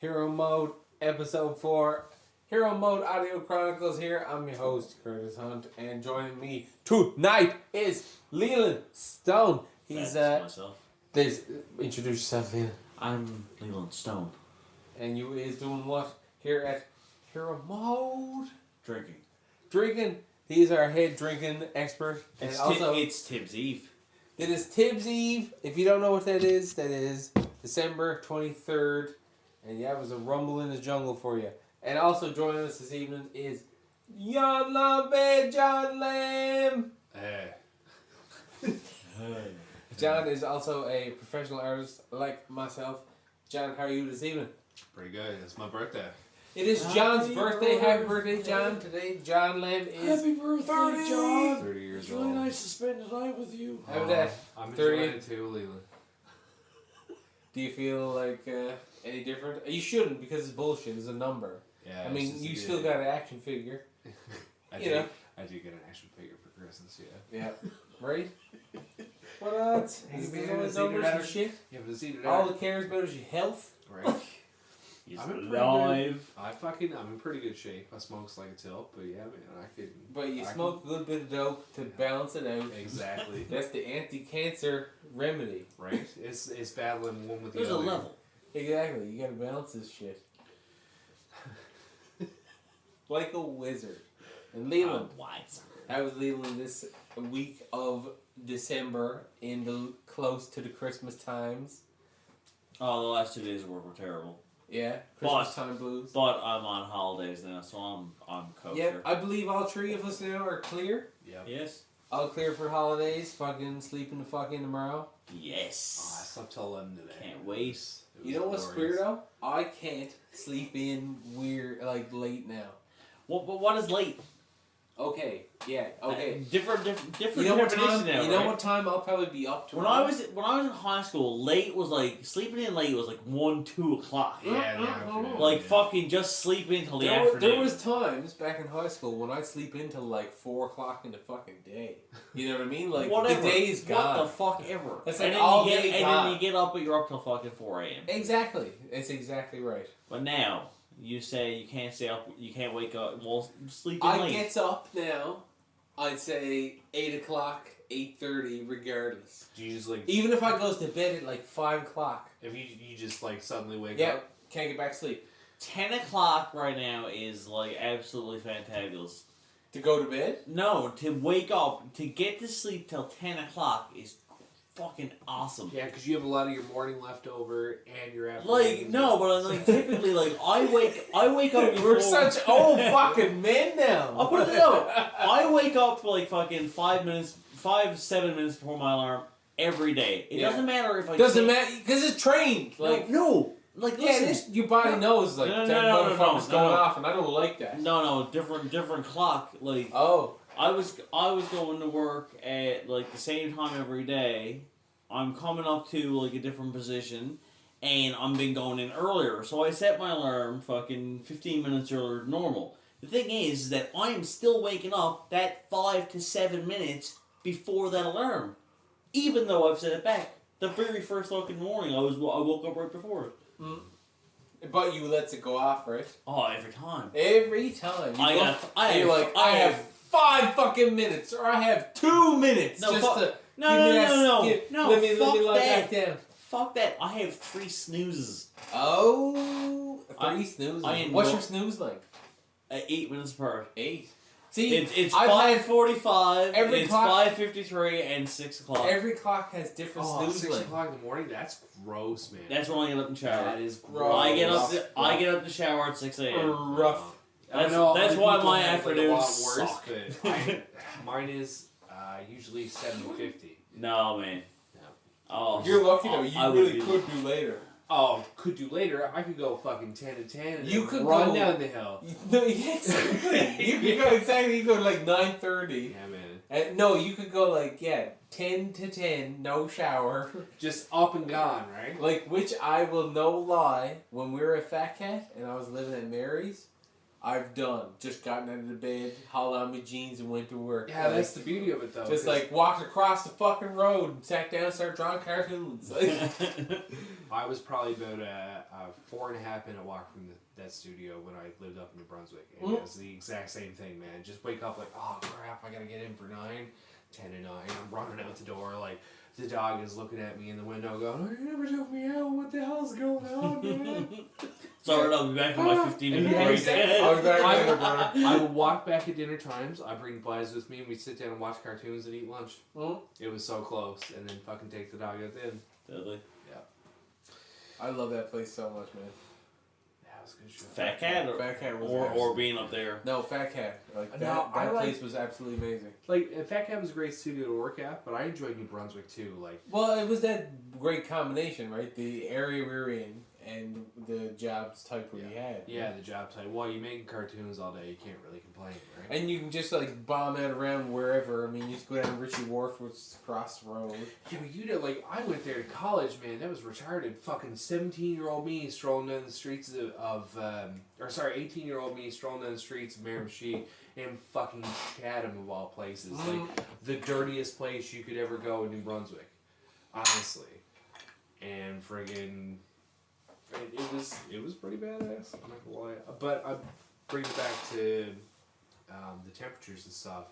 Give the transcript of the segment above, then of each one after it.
Hero Mode, Episode 4. Hero Mode Audio Chronicles here. I'm your host, Curtis Hunt, and joining me tonight is Leland Stone. He's, myself. Introduce yourself, Leland. I'm Leland Stone. And you is doing what here at Hero Mode? Drinking. He's our head drinking expert. And It's Tibbs Eve. It is Tibbs Eve. If you don't know what that is December 23rd. And yeah, it was a rumble in the jungle for you. And also joining us this evening is Jon Lambe, Jon Lambe. Hey. Jon is also a professional artist like myself. Jon, how are you this evening? Pretty good. It's my birthday. It is Jon's birthday. Happy birthday, Jon. Today, Jon Lambe is Happy birthday, 30. Jon. 30 years It's really old. nice to spend the night with you. How about that? I'm 30. enjoying it too, Leland. Do you feel like any different? You shouldn't, because it's bullshit. It's a number. Yeah. I mean, you still got an action figure. I you do. know. I do get an action figure for Christmas. Yeah. Yeah. Right? What else? Hey, Is man, there it's numbers either that and or- shit? Yeah, but it's either All that. it cares about is your health. Right. He's I'm in pretty alive. I'm in pretty good shape. I smoke like a tilt, but yeah, man, I could. But you I smoke a little bit of dope to balance it out. Exactly. That's the anti-cancer remedy. Right. It's battling one with the There's a other. level. Exactly. You gotta balance this shit. Like a wizard. And Leland, Wise. how was Leland this week of December in the close to the Christmas times? Oh, the last 2 days of work were terrible. Yeah, Christmas time blues. But I'm on holidays now, so I'm kosher. Yeah, I believe all three of us now are clear. Yeah. Yes. All clear for holidays. Fucking sleeping the fuck in tomorrow. Yes. Oh, I slept till 11 today. Can't wait. It was You know what's glorious. weird though? I can't sleep in late now. But what is late? Okay, yeah, okay. Different You know what definition time? now, You know right? what time I'll probably be up to? When I was in high school, late was like sleeping in late was like 1, 2 o'clock. Yeah, in the afternoon, Like yeah. fucking just sleeping until the afternoon. There was times back in high school when I'd sleep until like 4 o'clock in the fucking day. You know what I mean? Like Whatever. the day is gone. What the fuck ever. It's and like then all you get, day and gone. then you get up, but you're up till fucking 4 a.m. Exactly. It's exactly right. But now you say you can't stay up, you can't wake up. Well, sleeping I late. gets up now. I'd say 8 o'clock, 8:30, regardless. Do you just like Even if I goes to bed at like 5 o'clock. if you just like suddenly wake Yep. up? Can't get back to sleep. 10 o'clock right now is like absolutely fantabulous. To go to bed? No, to wake up, to get to sleep till 10 o'clock is fucking awesome. Yeah, because you have a lot of your morning left over and your afternoon. Like, no, but like typically, like, I wake up before... We're such old fucking men now. I'll put it no. I wake up like fucking 7 minutes before my alarm every day. It Yeah. doesn't matter if I Doesn't can't- matter because it's trained. Like no. Like, yeah, listen. your body knows like No, that no, motherfucker's no, going no. off, and I don't like that. No, different clock. Like, Oh, I was going to work at like the same time every day. I'm coming up to like a different position, and I'm been going in earlier. So I set my alarm fucking 15 minutes earlier than normal. The thing is that I am still waking up that 5 to 7 minutes before that alarm, even though I've set it back. The very first fucking morning, I woke up right before it. but you lets it go off, right? Oh, every time. Every time. You I you're like, I have 5 fucking minutes, or I have 2 minutes No, just fuck- to No, give no, me no, that no, no, skip. no. Let me Fuck lie that. back down. Fuck that. I have 3 snoozes. Oh, 3 snooze. I What's enjoy- your snooze like? 8 minutes apart. 8. See, It's I've had 5:45. every It's clock- 5:53 and 6 o'clock. every clock has different Oh, snooze 6 length. o'clock in the morning? That's gross, man. That's when I get up and shower. That is Gross. gross. I get up to shower at 6 a.m. Rough. I know That's other why people my have, like, a afternoons lot worse, suck. but mine is usually 7:50. No, man. No. Oh, You're lucky though. You I would really be- could do later. Oh, could do later. I could go fucking 10 to 10 and You then could run go- down the hill. No, yes, you could go exactly. You go like 9:30. Yeah, man. And no, you could go like 10 to 10, no shower. Just up and gone, right? Like which I will no lie. When we were at Fat Cat and I was living at Mary's, I've done. Just gotten out of the bed, hauled on my jeans, and went to work. Yeah, that's the beauty of it, though. Just like walked across the fucking road, and sat down, and started drawing cartoons. I was probably about a 4.5 minute walk from that studio when I lived up in New Brunswick. And it was the exact same thing, man. Just wake up like, oh crap, I gotta get in for 9, 10 to 9. I'm running out the door like the dog is looking at me in the window going, oh, you never took me out. What the hell's going on, man? Sorry, I'll be back in my 15-minute break. I'll be back later, brother. I would walk back at dinner times. I bring Blaze with me, and we sit down and watch cartoons and eat lunch. It was so close, and then fucking take the dog out then. Totally. Yeah. I love that place so much, man. That was a good show. Fat Cat Fat Cat was or being up there. No, Fat Cat. Like that, No, that place was absolutely amazing. Like, Fat Cat was a great studio to work at, but I enjoyed New Brunswick too. Like, well, it was that great combination, right? The area we were in and the jobs type we had. yeah, the job type. Well, you making cartoons all day, you can't really complain, right? And you can just like bomb it around wherever. I mean, you just go down Richie Wharf, which is across the road. Yeah, but you know, like, I went there to college, man. That was retarded. Fucking 17-year-old me strolling down the streets of 18-year-old me strolling down the streets of Miramichi and fucking Chatham of all places. Like, the dirtiest place you could ever go in New Brunswick. Honestly. And friggin'... It was pretty badass, I'm not gonna lie. But I bring it back to the temperatures and stuff,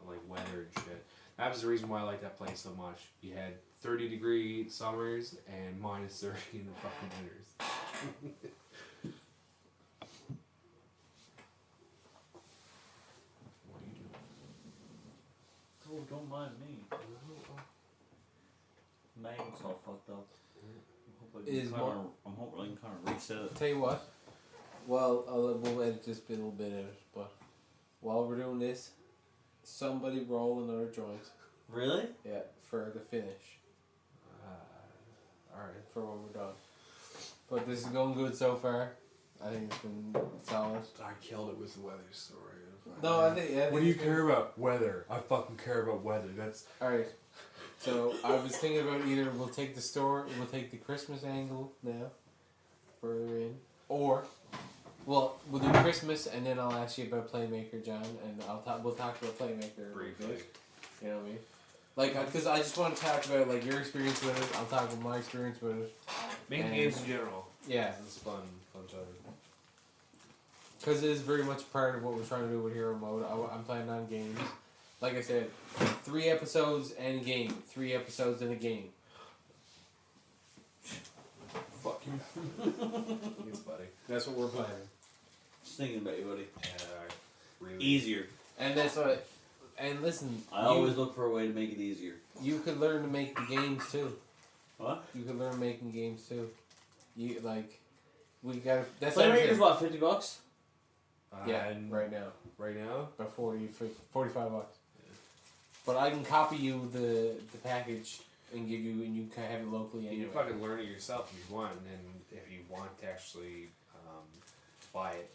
like weather and shit. That was the reason why I like that place so much. You had 30-degree summers and minus 30 in the fucking winters. What are you doing? Oh, don't mind me. Magnet's all fucked up. I'm hoping I can kind of reset it. Tell you what. Well, we'll edit this bit a little bit out, but while we're doing this, somebody roll another joint. Really? Yeah, for the finish. Alright. For when we're done. But this is going good so far. I think it's been solid. I killed it with the weather story. No, I think. What do you care about? Weather. I fucking care about weather. That's. Alright. So I was thinking about either we'll take the Christmas angle now, further in, or, well, we'll do Christmas and then I'll ask you about Playmaker, John, and we'll talk about Playmaker Briefly. You know what I mean? Like, because I just want to talk about like your experience with it. I'll talk about my experience with it. Making games in general. Yeah. It's fun time. Because it is very much part of what we're trying to do with Hero Mode. I'm playing on games. Like I said, 3 episodes and a game. 3 episodes and a game. Fuck you. Thanks, buddy. That's what we're playing. Just thinking about you, buddy. Really. Easier. And that's what. And listen, I always look for a way to make it easier. You could learn to make the games too. What? You could learn making games too. You like, we got. That's Playmaker's what, $50? Yeah, And right now. Right now? About 45 bucks. But I can copy you the package and give you, and you can have it locally anyway. You can fucking learn it yourself if you want, and then if you want to actually buy it,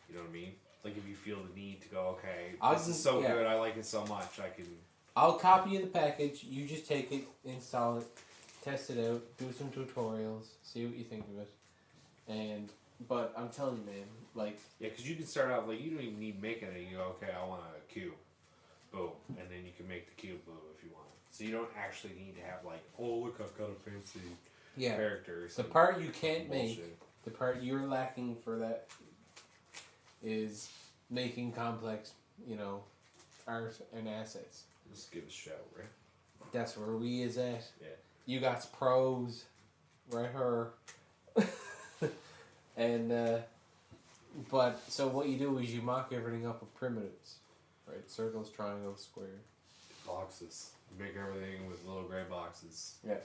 you know what I mean? Like if you feel the need to go, okay, this is so good, I like it so much, I can... I'll copy you the package, you just take it, install it, test it out, do some tutorials, see what you think of it. But I'm telling you, man, like... Yeah, because you can start out, like, you don't even need making it. You go, okay, I want a cube. Boom. And then you can make the cube boom if you want. So you don't actually need to have, like, oh, look, I've got a fancy character. The part you can't make, the part you're lacking for that is making complex, art and assets. Just give it a shout, right? That's where we is at. Yeah. You got pros, right her. And, but, so what you do is you mock everything up with primitives, right? Circles, triangles, square. Boxes. You make everything with little gray boxes. Yeah.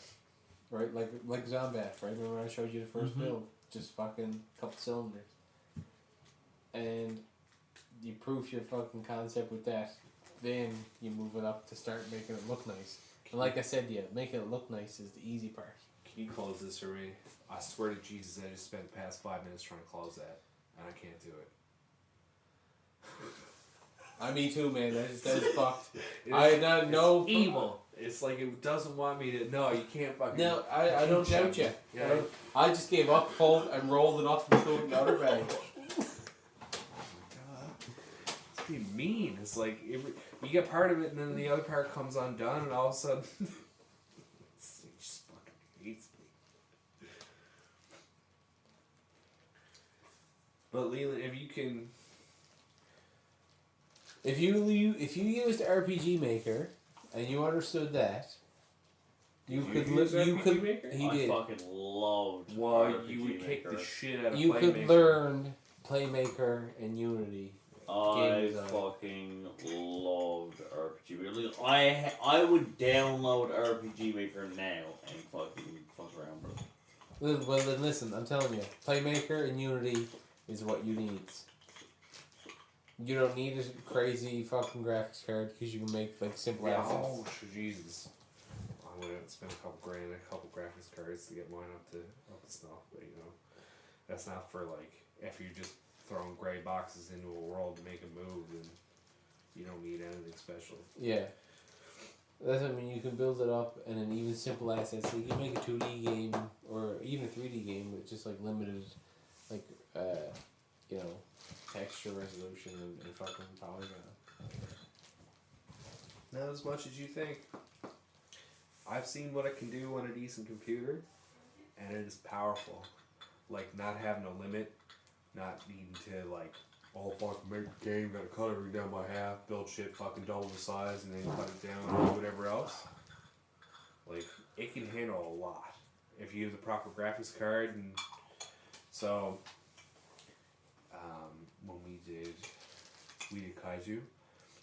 Right? Like Zombat, right? Remember I showed you the first build? Just fucking couple cylinders. And you proof your fucking concept with that. Then you move it up to start making it look nice. And like I said to you, making it look nice is the easy part. Can you close this for me? I swear to Jesus, I just spent the past 5 minutes trying to close that, and I can't do it. Me too, man. That is fucked. I not know. Evil. It's like it doesn't want me to. No, you can't fucking. No, I don't doubt you. Yeah. I just gave up, folded, and rolled it up and threw it in the other bag. What do you mean? It's like you get part of it, and then the other part comes undone, and all of a sudden, he just fucking hates me. But Leland, if you used RPG Maker and you understood that, you could Maker? He I did. fucking loved Well, RPG you would kick Maker. the shit out of You could Playmaker. learn Playmaker and Unity. I Game design. fucking loved RPG Maker. I would download RPG Maker now and fucking fuck around with it. Well, then listen, I'm telling you, Playmaker and Unity is what you need. You don't need a crazy fucking graphics card because you can make like simple assets. Oh, Jesus. I'm going to spend a couple grand on a couple graphics cards to get mine up to snuff, but that's not for like, if you're just throwing gray boxes into a world to make a move, then you don't need anything special. Yeah. That's what I mean, you can build it up and then even simple assets. So you can make a 2D game or even a 3D game with just like limited, like, texture resolution and fucking polygon. Not as much as you think. I've seen what it can do on a decent computer, and it is powerful. Like, not having a limit, not needing to, like, oh, fuck, make a game, gotta cut everything down by half, build shit fucking double the size, and then cut it down and do whatever else. Like, it can handle a lot if you have the proper graphics card. And so, when we did Kaiju,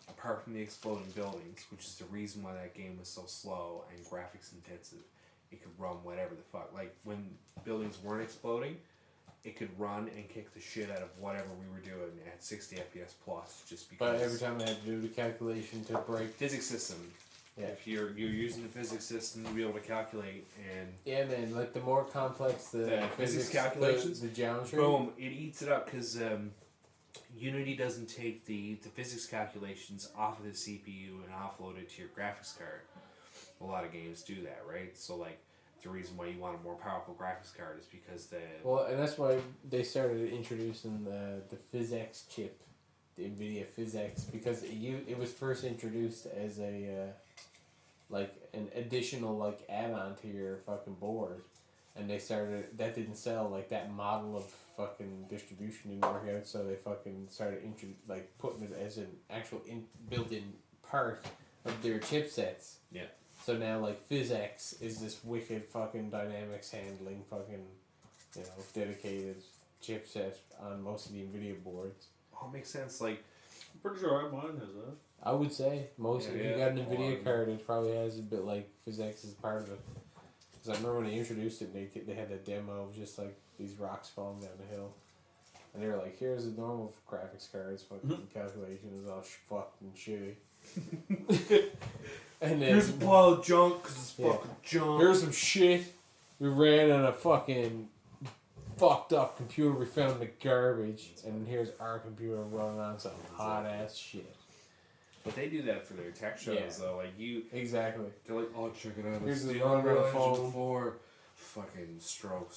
apart from the exploding buildings, which is the reason why that game was so slow and graphics intensive, it could run whatever the fuck. Like, when buildings weren't exploding, it could run and kick the shit out of whatever we were doing at 60 FPS plus, just because. But every time I had to do the calculation to break. Physics system. Yeah. If you're using the physics system to be able to calculate and. Yeah, man. Like the more complex the physics calculations, the geometry. Boom! It eats it up because Unity doesn't take the physics calculations off of the CPU and offload it to your graphics card. A lot of games do that, right? So like. The reason why you want a more powerful graphics card is because and that's why they started introducing the PhysX chip, the NVIDIA PhysX, because it was first introduced as a like an additional like add-on to your fucking board, and that didn't sell. Like that model of fucking distribution didn't work out, so they fucking started putting it as an actual built-in part of their chipsets. Yeah. So now, like, PhysX is this wicked fucking dynamics handling fucking, dedicated chipset on most of the NVIDIA boards. Oh, it makes sense. Like, I'm pretty sure mine has that. I would say most. If you got an NVIDIA card, it probably has a bit like PhysX is part of it. Because I remember when they introduced it, they had a demo of just like these rocks falling down the hill, and they were like, "Here's a normal graphics card's fucking calculation is all fucking shitty." And then, here's a pile of junk because it's fucking junk. Here's some shit we ran on a fucking fucked up computer we found in the garbage, and here's our computer running on some hot ass shit. But they do that for their tech shows, though. Like exactly. They're like, "Oh, check it out. Here's It's the the Unreal Engine phone. 4." Fucking stroke.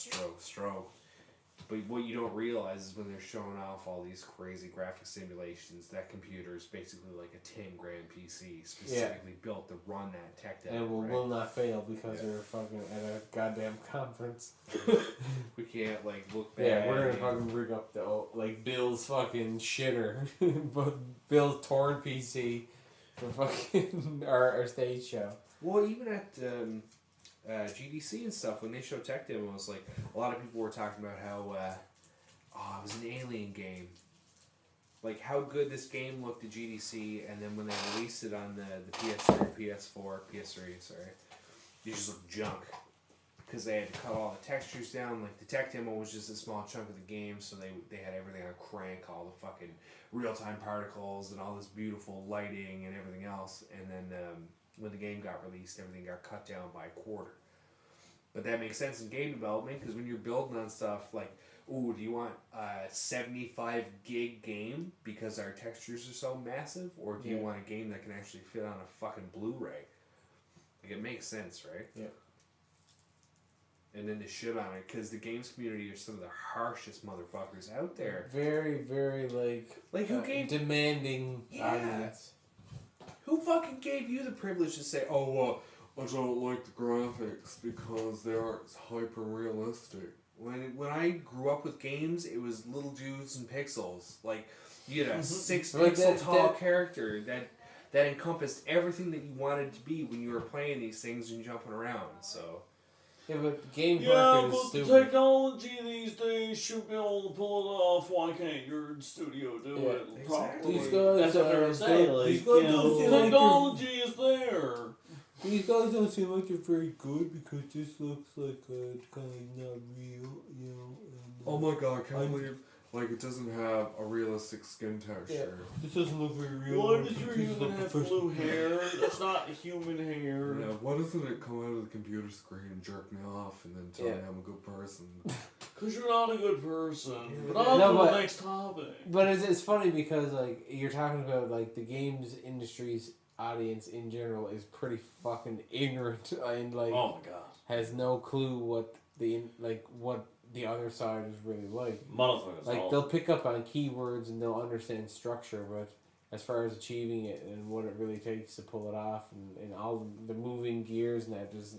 But what you don't realize is when they're showing off all these crazy graphic simulations, that computer is basically like a 10 grand PC specifically built to run that tech demo. And will not fail because they're fucking at a goddamn conference. We can't look back. Yeah, we're gonna fucking rig up Bill's fucking shitter, but Bill's torn PC for fucking our stage show. Well, even at GDC and stuff, when they show tech demos, like a lot of people were talking about how it was an alien game, like how good this game looked at GDC, and then when they released it on the PS3, it just looked junk because they had to cut all the textures down. Like the tech demo was just a small chunk of the game, so they had everything on crank, all the fucking real-time particles and all this beautiful lighting and everything else, and then when the game got released, everything got cut down by a quarter. But that makes sense in game development, because when you're building on stuff like, ooh, do you want a 75 gig game because our textures are so massive, or do you want a game that can actually fit on a fucking Blu-ray? Like, it makes sense, right? Yeah. and then they shit on it because the games community are some of the harshest motherfuckers out there. Very, very Who gave demanding Yeah. audience. Who fucking gave you the privilege to say, "Oh, well, I don't like the graphics because they aren't hyper realistic"? When I grew up with games, it was little dudes and pixels. Like you had a 6 Like pixel that- tall that- character that encompassed everything that you wanted to be when you were playing these things and jumping around. So. Yeah, but game Yeah, market is but the stupid. technology these days should be able to pull it off. Why can't your studio do Yeah, it exactly. properly? These guys, That's what they're gonna say. don't- Like, these guys you don't know, seem like technology is there. These guys don't seem like they're very good because this looks like it's kind of not real, you know. And, Oh my god, I can't I'm- believe like it doesn't have a realistic skin texture. This doesn't look very real. Why does your human have blue hair? That's not human hair. Yeah, why doesn't it come out of the computer screen and jerk me off and then tell me I'm a good person? Because you're not a good person. Yeah, But on no, to but- the next topic. But it's funny because like you're talking about like the games industry's audience in general is pretty fucking ignorant and like Oh my god. has no clue what the other side is really like. Motherfuckers. Like they'll pick up on keywords and they'll understand structure, but as far as achieving it and what it really takes to pull it off and all the moving gears and that just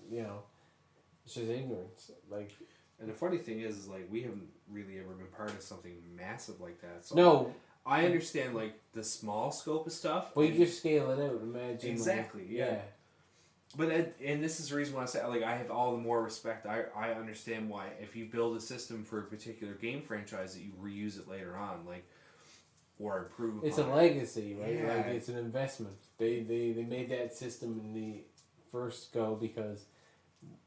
it's just ignorance. Like And the funny thing is like we haven't really ever been part of something massive like that. So no, I understand like the small scope of stuff. but you just scale it out. Imagine Exactly, yeah. But and this is the reason why I say like I have all the more respect. I understand why if you build a system for a particular game franchise that you reuse it later on, like or improve. It's a upon it. legacy, right? Yeah. Like it's an investment. They made that system in the first go because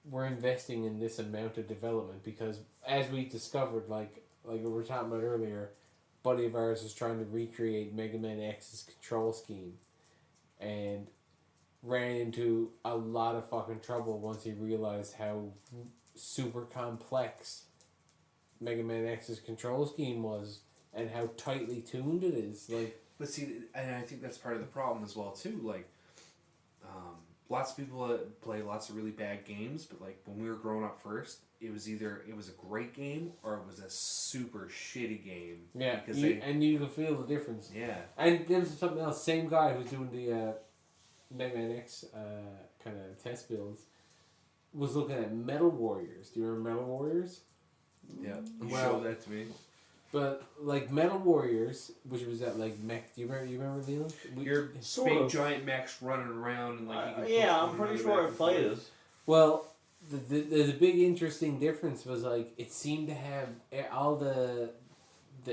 we're investing in this amount of development because as we discovered, like we were talking about earlier, a buddy of ours is trying to recreate Mega Man X's control scheme, and ran into a lot of fucking trouble once he realized how super complex Mega Man X's control scheme was and how tightly tuned it is. Like, But see, and I think that's part of the problem as well too. Like, lots of people play lots of really bad games, but like when we were growing up first, it was either it was a great game or it was a super shitty game. yeah, because and you can feel the difference. yeah. And there's something else. Same guy who's doing the Mega Man X kind of test builds was looking at Metal Warriors. Do you remember Metal Warriors? Yeah, you Well- showed that to me. But like Metal Warriors, which was that like mech. Do you remember Leland? Your Sort big of. giant mechs running around and like you can Yeah, push I'm them pretty back sure and I've played forth. it. Well, the big interesting difference was like it seemed to have all the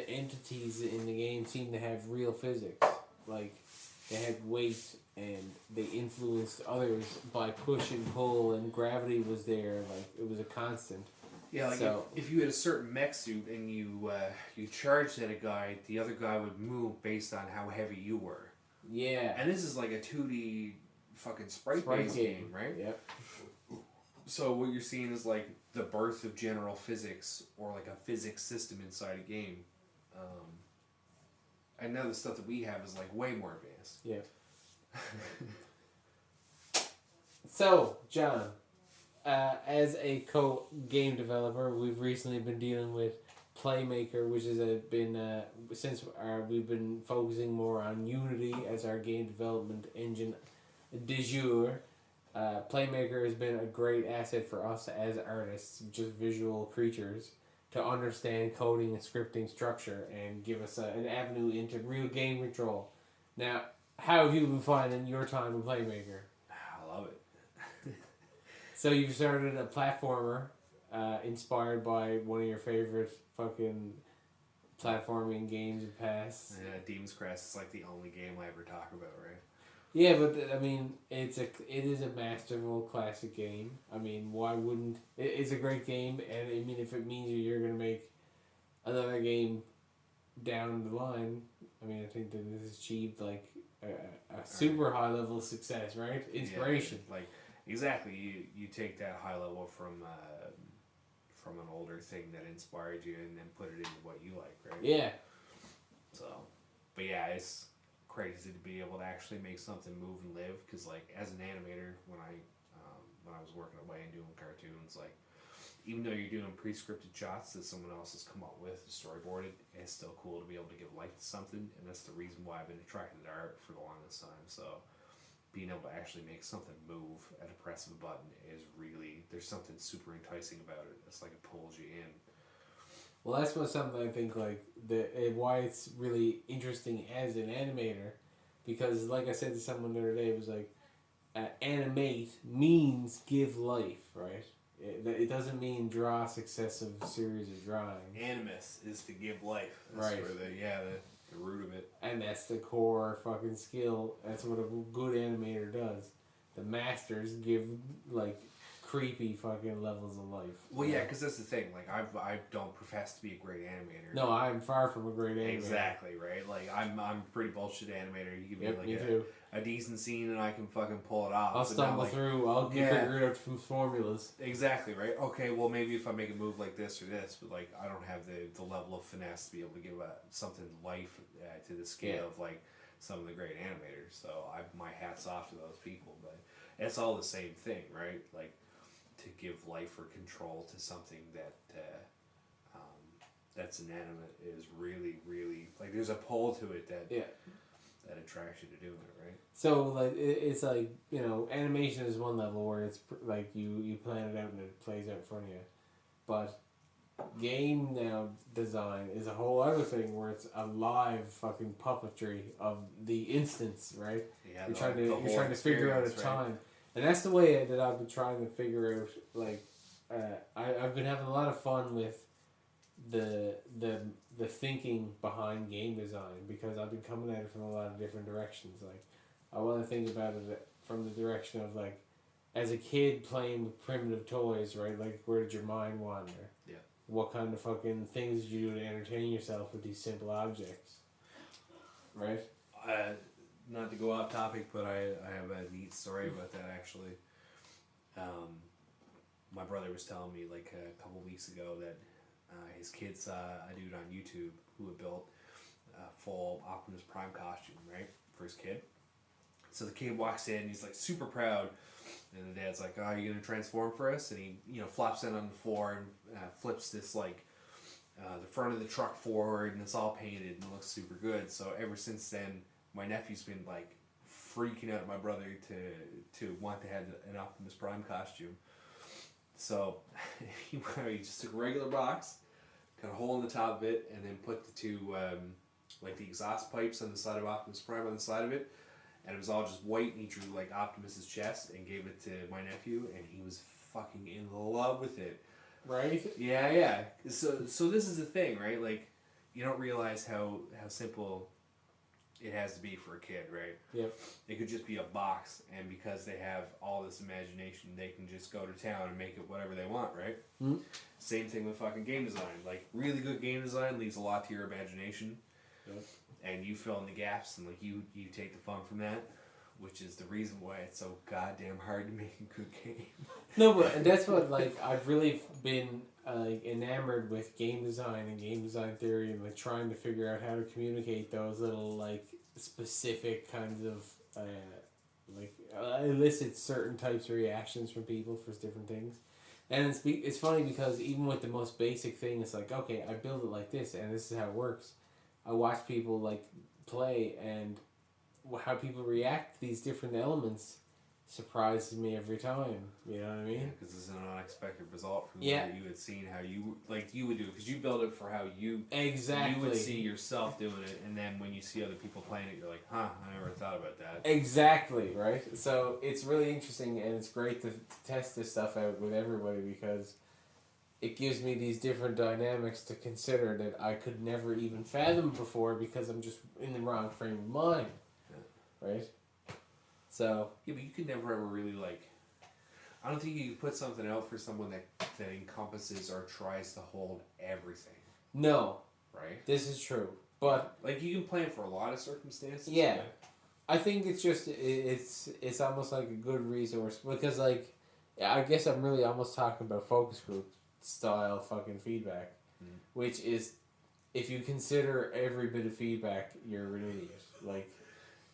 entities in the game seemed to have real physics. Like they had weight and they influenced others by push and pull, and gravity was there. Like it was a constant. Yeah, like So- if you had a certain mech suit and you charged at a guy, the other guy would move based on how heavy you were. Yeah. And this is like a 2D fucking sprite-based game, right? Yep. So what you're seeing is like the birth of general physics or like a physics system inside a game. And now the stuff that we have is like way more advanced. Yeah. So, John, as a game developer, we've recently been dealing with Playmaker, which has been since we've been focusing more on Unity as our game development engine de jour. Playmaker has been a great asset for us as artists, just visual creatures, to understand coding and scripting structure and give us an avenue into real game control. Now, how have you been finding your time in Playmaker? I love it. So you've started a platformer inspired by one of your favorite fucking platforming games of past. Demon's Crest is like the only game I ever talk about, right? Yeah, but I mean, it is a masterful classic game. I mean, why wouldn't it's a great game, and I mean, if it means you're gonna make another game down the line, I mean, I think that this has achieved like a super high level of success, right? Inspiration. Yeah, like exactly, you take that high level from an older thing that inspired you, and then put it into what you like, right? Yeah. So, but yeah, it's crazy to be able to actually make something move and live. Because like as an animator, when I was working away and doing cartoons, like even though you're doing pre-scripted shots that someone else has come up with, storyboarded, it's still cool to be able to give life to something, and that's the reason why I've been attracted to art for the longest time. So being able to actually make something move at a press of a button is really, there's something super enticing about it. It's like it pulls you in. Well, that's what something I think like why it's really interesting as an animator, because like I said to someone the other day, it was like animate means give life, right? It doesn't mean draw a successive series of drawings. Animus is to give life. That's Right. where the root of it. And that's the core fucking skill. That's what a good animator does. The masters give like creepy fucking levels of life. Well, yeah, because that's the thing. Like, I don't profess to be a great animator. No, I'm far from a great animator. Exactly, right? Like, I'm a pretty bullshit animator. You give me, like, me too. a decent scene and I can fucking pull it off. I'll But stumble now, through. I'll figure it out from formulas. Exactly, right? Okay, well, maybe if I make a move like this or this, but, like, I don't have the level of finesse to be able to give something life to the scale of, like, some of the great animators. So, my hat's off to those people. But it's all the same thing, right? Like, to give life or control to something that's inanimate is really, really, like, there's a pull to it that attracts you to doing it, right? So like it's like, you know, animation is one level where it's like you plan it out and it plays out in front of you, but game now design is a whole other thing where it's a live fucking puppetry of the instance, right? Yeah, You're trying to figure out a time, and that's the way that I've been trying to figure out. Like, I've been having a lot of fun with the thinking behind game design, because I've been coming at it from a lot of different directions. Like, I want to think about it from the direction of, like, as a kid playing with primitive toys, right? Like, where did your mind wander? Yeah. What kind of fucking things did you do to entertain yourself with these simple objects? Right? Not to go off topic, but I have a neat story about that, actually. My brother was telling me, like, a couple weeks ago that his kid saw a dude on YouTube who had built a full Optimus Prime costume, right, for his kid. So the kid walks in, he's like super proud, and the dad's like, "Oh, are you gonna transform for us?" And he, you know, flops in on the floor and flips this, like, the front of the truck forward, and it's all painted and it looks super good. So ever since then, my nephew's been, like, freaking out at my brother to want to have an Optimus Prime costume. So he just took a regular box, cut a hole in the top of it, and then put the two, like, the exhaust pipes on the side of Optimus Prime on the side of it, and it was all just white, and he drew, like, Optimus's chest and gave it to my nephew, and he was fucking in love with it. Right? Yeah. So this is the thing, right? Like, you don't realize how simple it has to be for a kid, right? Yep. It could just be a box, and because they have all this imagination, they can just go to town and make it whatever they want, right? Mm-hmm. Same thing with fucking game design. Like, really good game design leaves a lot to your imagination. Yep. And you fill in the gaps, and, like, you take the fun from that, which is the reason why it's so goddamn hard to make a good game. No, but that's what, like, I've really been enamored with game design and game design theory, and, like, trying to figure out how to communicate those little, like, specific kinds of elicit certain types of reactions from people for different things. And it's funny because even with the most basic thing, it's like, okay, I build it like this, and this is how it works. I watch people, like, play, and how people react to these different elements surprises me every time. You know what I mean? Because it's an unexpected result from Yeah. what you had seen, how you would do it, because you build it for how you Exactly. you would see yourself doing it, and then when you see other people playing it, you're like, huh, I never thought about that. Exactly, right? So it's really interesting, and it's great to test this stuff out with everybody, because it gives me these different dynamics to consider that I could never even fathom before, because I'm just in the wrong frame of mind. Right? So Yeah, but you could never ever really, like, I don't think you could put something out for someone that encompasses or tries to hold everything, no, right? this is true, but Like, you can plan for a lot of circumstances. yeah, but I think it's just it's almost like a good resource, because, like, I guess I'm really almost talking about focus group style fucking feedback, which is, if you consider every bit of feedback, you're an idiot. Like,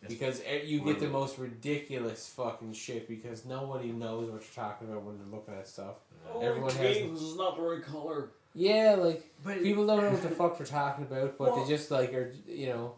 Because you get the most ridiculous fucking shit because nobody knows what you're talking about when they're looking at stuff. Oh, Everyone has- this is not the right color. Yeah, like, But people don't know what the fuck they're talking about, but Well- they just, like, are, you know,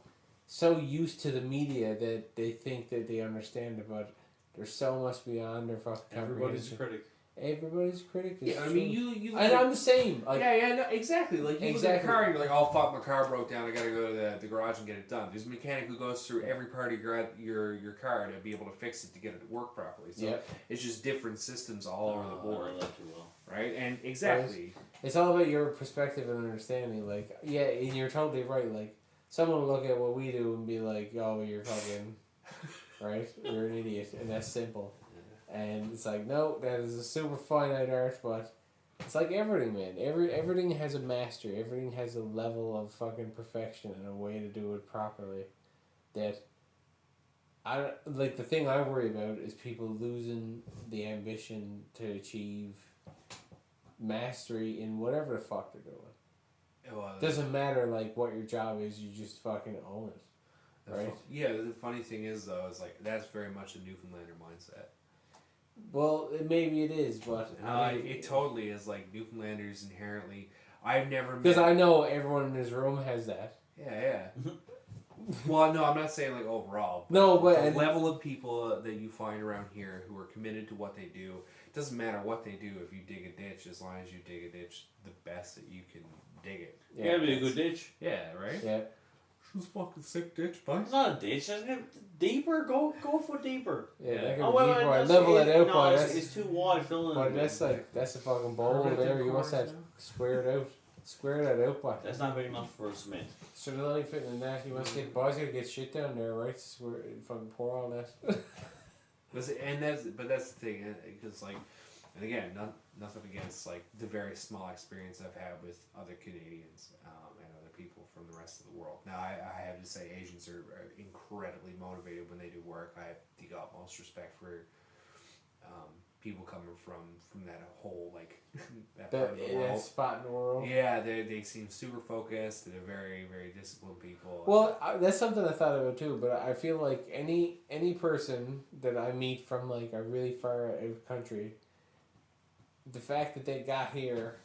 so used to the media that they think that they understand it, but there's so much beyond their fucking Everybody's a comprehension. critic. Everybody's a critic. It's Yeah, I true. mean, you And I'm the same. Like, no, exactly. Like, you look at a Exactly. car and you're like, oh, fuck, my car broke down. I gotta go to the garage and get it done. There's a mechanic who goes through every part of your car to be able to fix it to get it to work properly. So Yep. it's just different systems all over the I board, know that too well. right? And exactly. It's all about your perspective and understanding. Like, yeah, and you're totally right. Like, someone will look at what we do and be like, "Oh, you're fucking right. You're an idiot," and that's simple. And it's like, no, that is a super finite art, but it's like everything, man. Everything has a master. Everything has a level of fucking perfection and a way to do it properly. That I like. The thing I worry about is people losing the ambition to achieve mastery in whatever the fuck they're doing. Well, Doesn't matter like what your job is. You just fucking own it. Right? Yeah, the funny thing is, though, is like, that's very much a Newfoundlander mindset. Well, maybe it is, but It totally is. Like, Newfoundlanders inherently, I've never met... because I know everyone in this room has that. Yeah. Well, no, I'm not saying like overall. No, but the and- level of people that you find around here who are committed to what they do, it doesn't matter what they do if you dig a ditch, as long as you dig a ditch the best that you can dig it. Yeah, gotta be a good ditch. Yeah, right? Yeah. She's fucking sick ditch, bud. It's not a ditch, isn't it? Deeper? Go a foot deeper. Yeah, Yeah. that could Oh, be wait, deep, wait, boy. that's- Level it out, no, boy. it's too wide filling But it. that's a fucking bowl Perfect there. You must have chords, square it out. Square that out, boy. That's not big enough for a cement. So they're only fitting in that. You must get boys gotta get shit down there, right? Square, fucking pour all that. But that's the thing, because like, and again, nothing against like the very small experience I've had with other Canadians and other people from the rest of the world. Now I have to say Asians are incredibly motivated when they do work. I have the utmost respect for people coming from that whole like that part of the that world. spot in the world. Yeah, they seem super focused. They're very very disciplined people. Well, that's something I thought about too. But I feel like any person that I meet from like a really far out country, the fact that they got here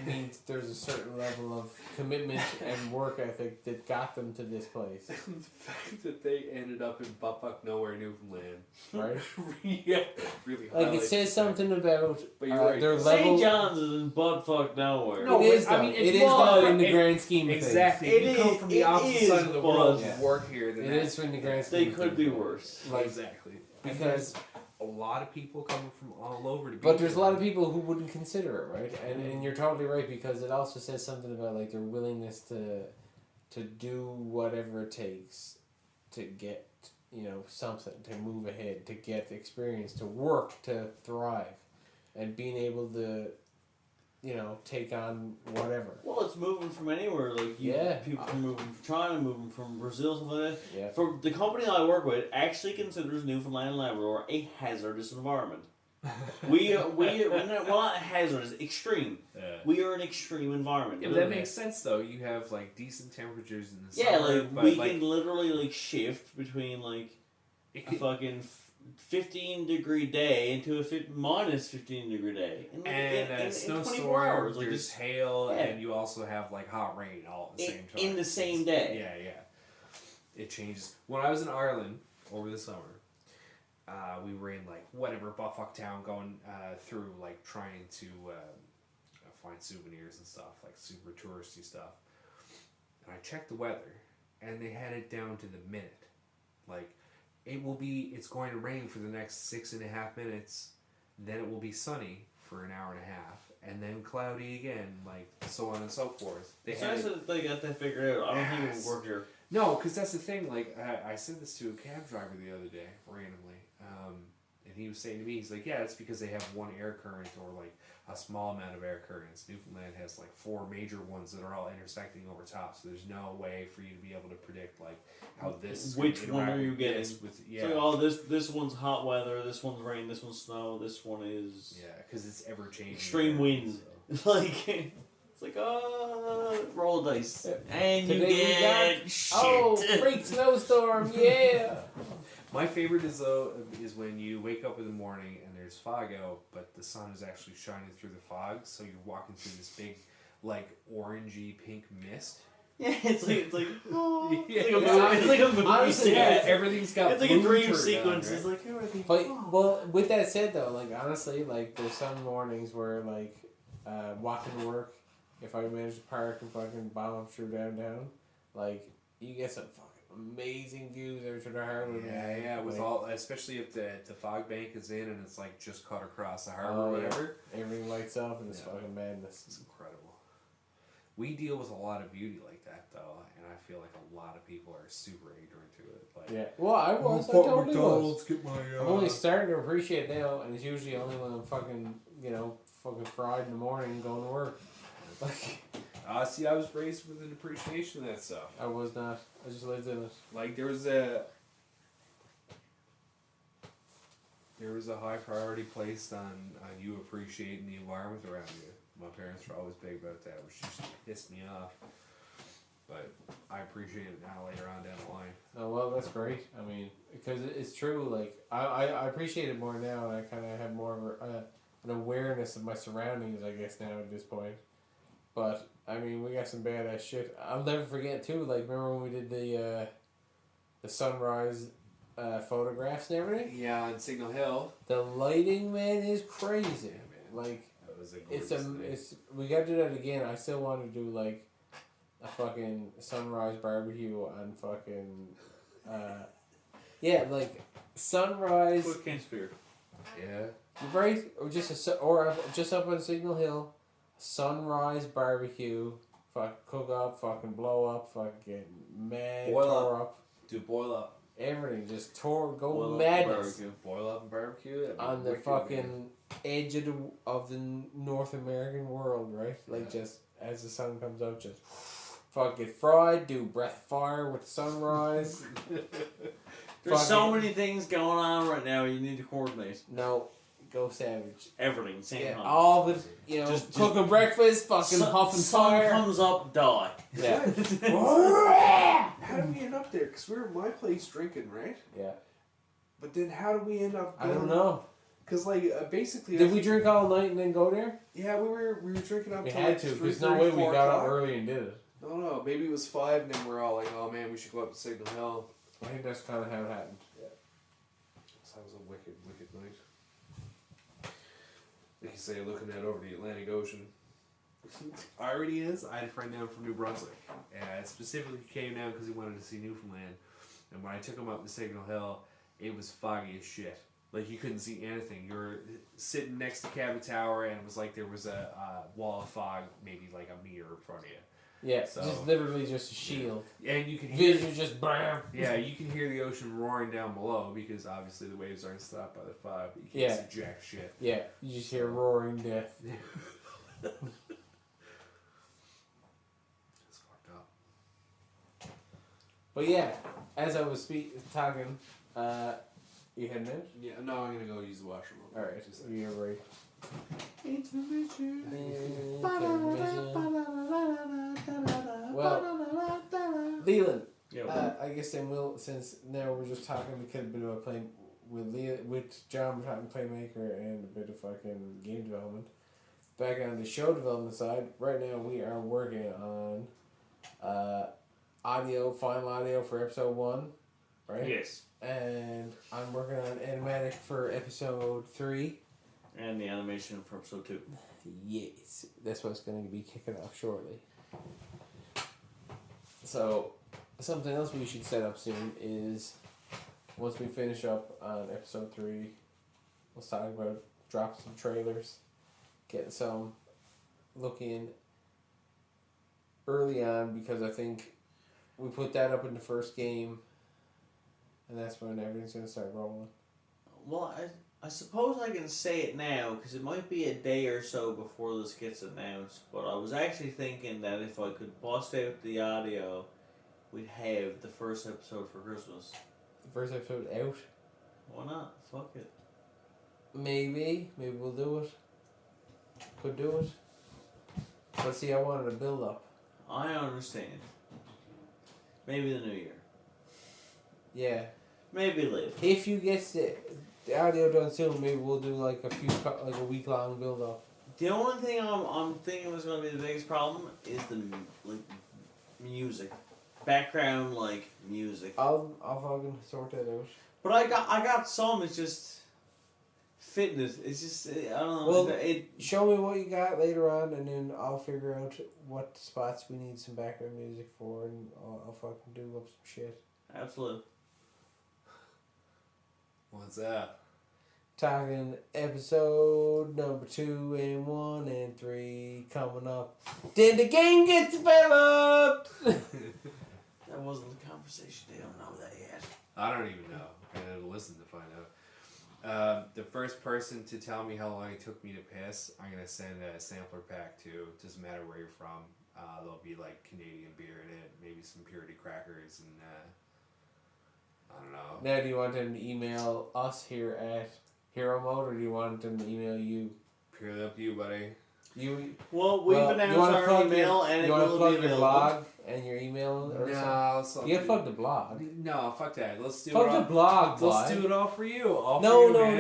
means there's a certain level of commitment and work ethic that got them to this place, the fact that they ended up in buttfuck nowhere, Newfoundland, right? yeah, really. Like it highlights says the fact. something about But you're right. their St. level. John's is in buttfuck nowhere. No, It is but, I though. mean, It it's is well, though in the it- grand scheme of Exactly. It If you come is- from the it opposite is, side of the world but- to work here, then things. It is in the grand scheme. They of could things. be worse. Like, exactly because. a lot of people coming from all over to be But there's a here. lot of people who wouldn't consider it, right? And you're totally right, because it also says something about like their willingness to do whatever it takes to get, you know, something, to move ahead, to get experience, to work, to thrive, and being able to, you know, take on whatever. Well, it's moving from anywhere. Like Yeah. people from moving from China, moving from Brazil, something like that. Yeah. For the company I work with, actually considers Newfoundland and Labrador a hazardous environment. We're not hazardous, extreme. Yeah. We are an extreme environment. Yeah, but that makes sense though. You have like decent temperatures in the Yeah, summer. like but, we like, can literally like shift between like it a could, fucking 15-degree day into a minus 15-degree day in, and in a 24 snowstorm. hours. Like There's it's hail, yeah. and you also have like hot rain all at the same time. in the same day. Yeah, yeah. It changes. When I was in Ireland over the summer, we were in like whatever buttfuck town going through like trying to find souvenirs and stuff, like super touristy stuff. And I checked the weather, and they had it down to the minute. Like, it's going to rain for the next 6.5 minutes, then it will be sunny for an hour and a half, and then cloudy again, like so on and so forth. It's nice that they got that figured out. I don't think it Yes. would work here. No, because that's the thing. Like, I said this to a cab driver the other day, randomly, and he was saying to me, he's like, "Yeah, it's because they have one air current or like a small amount of air currents. Newfoundland has like 4 major ones that are all intersecting over top, so there's no way for you to be able to predict like how this. is Which gonna one interact are you with getting? this, With, yeah, It's like, oh, this one's hot weather, this one's rain, this one's snow, this one is yeah, because it's ever changing. extreme winds. Like, it's like, roll the dice. And you Today we get got- shit. Oh, freak snowstorm, yeah! My favorite is when you wake up in the morning and there's fog out, but the sun is actually shining through the fog, so you're walking through this big, like orangey pink mist. Yeah, it's like, oh, Yeah. it's like a movie. Honestly, scene. yeah, everything's got. It's like a blue dream turned sequence. on, It's right? like, everything. But, well, with that said though, like honestly, like there's some mornings where like walking to work, if I manage to park and fucking bomb through downtown, like you get some fucking amazing views over to the harbor. Yeah, with like, all, especially if the fog bank is in and it's like just cut across the harbor Oh, or yeah. whatever. everything lights up and it's Yeah. fucking madness. It's incredible. We deal with a lot of beauty like that though, and I feel like a lot of people are super ignorant to it. Like, Yeah, well, I was. I Fuck totally was. McDonald's, get my. I'm only starting to appreciate it now, and it's usually only when I'm fucking, fucking fried in the morning going to work. Like, see, I was raised with an appreciation of that stuff. I was not. I just lived in it. Like there was a high priority placed on you appreciating the environment around you. My parents were always big about that, which just pissed me off. But I appreciate it now later on down the line. Oh, well, that's great. I mean, because it's true. Like, I appreciate it more now, and I kind of have more of an awareness of my surroundings, I guess, now at this point. But, I mean, we got some badass shit. I'll never forget, too, like, remember when we did the sunrise photographs and everything? Yeah, on Signal Hill. The lighting, man, is crazy. man. Like, That was a it's gorgeous day. we got to do that again. I still want to do, like, a fucking sunrise barbecue on fucking yeah, like sunrise, Quick can spear. Yeah. right? Or just just up on Signal Hill, sunrise barbecue, fuck, cook up, fucking blow up, fucking mad, Boil tore up, Do boil up. everything, just go Boil up madness barbecue. Boil up and barbecue. That'd be on the wicked, fucking man. edge of the North American world, right? Like Yeah. just as the sun comes up, just fuck get fried, do breath fire with sunrise. There's so Fucking- many things going on right now. You need to coordinate No, go savage. everything. Same Yeah, time. all of it, Just- cooking breakfast, fucking huffing sun fire. comes up, die. Yeah. How did we end up there? Because we were at my place drinking, right? Yeah. But then how did we end up? I don't know. Because basically, Did we drink all night and then go there? Yeah, we were drinking up. We till had like to. 3:30, There's no way we 4 got up o'clock. early and did it. No, maybe it was 5, and then we're all like, "Oh man, we should go up to Signal Hill." I think that's kind of how it happened. So that was a wicked night. Like you say, looking out over the Atlantic Ocean. Irony is, I had a friend down from New Brunswick, and I specifically came down because he wanted to see Newfoundland. And when I took him up to Signal Hill, it was foggy as shit. Like you couldn't see anything. You were sitting next to Cabot Tower, and it was like there was a wall of fog, maybe like a meter in front of you. Yeah, So- just literally just a shield. And you could hear, Vision just bam. yeah, you can hear the ocean roaring down below because obviously the waves aren't stopped by the fog. But you can't Yeah. see jack shit. Yeah, you just hear roaring death. It's fucked up. But yeah, as I was talking, you heading out? Yeah, no, I'm gonna go use the washroom. All right, Just you're right. Well, Leland, Yeah. I guess then since now we're just talking, we could have been about playing with John, we're talking playmaker and a bit of fucking game development. Back on the show development side, right now we are working on final audio for episode 1, right? Yes. And I'm working on animatic for episode 3. And the animation for episode 2. Yes, that's what's going to be kicking off shortly. So, something else we should set up soon is once we finish up on episode 3, let's talk about dropping some trailers, getting some looking early on because I think we put that up in the first game, and that's when everything's going to start rolling. Well, I suppose I can say it now because it might be a day or so before this gets announced. But I was actually thinking that if I could bust out the audio, we'd have the first episode for Christmas. The first episode out. Why not? Fuck it. Maybe we'll do it. Could do it. But see, I wanted a build up. I understand. Maybe the new year. Yeah. Maybe later. If you get the audio done soon, maybe we'll do like a week long build up. The only thing I'm thinking was going to be the biggest problem is the music, background music. I'll fucking sort that out. But I got some. It's just fitness. It's just I don't know. Well, show me what you got later on, and then I'll figure out what spots we need some background music for, and I'll fucking do up some shit. Absolutely. What's that? Talking episode number 2 and 1 and 3 coming up. Then the game gets developed. That wasn't the conversation. They don't know that yet. I don't even know. I had to listen to find out. The first person to tell me how long it took me to piss, I'm gonna send a sampler pack to. Doesn't matter where you're from. There'll be like Canadian beer in it, maybe some purity crackers, and I don't know. Now, do you want them to email us here at Hero Mode, or do you want them to email you? Purely up to you, buddy. Well, we've announced our email, and it will be available. You want to plug your blog available. And your email? Or No, something? You gotta plug the blog. No, fuck that. Let's do Plug it the all. blog, Let's boy. do it all for you. All for No, you, no, man.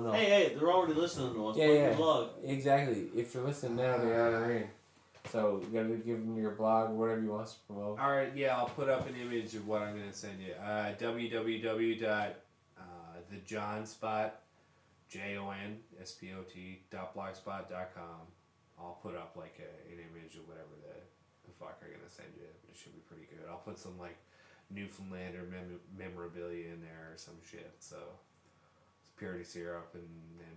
no. Hey, they're already listening to us. Yeah, Plug yeah. your blog. Exactly. If you're listening now, they are in. So you gotta give them your blog or whatever you want to promote. All right, yeah, I'll put up an image of what I'm gonna send you. www.thejonspot, jonspot.blogspot.com. I'll put up like an image of whatever the fuck I'm gonna send you. It should be pretty good. I'll put some like Newfoundlander memorabilia in there or some shit. So it's purity syrup and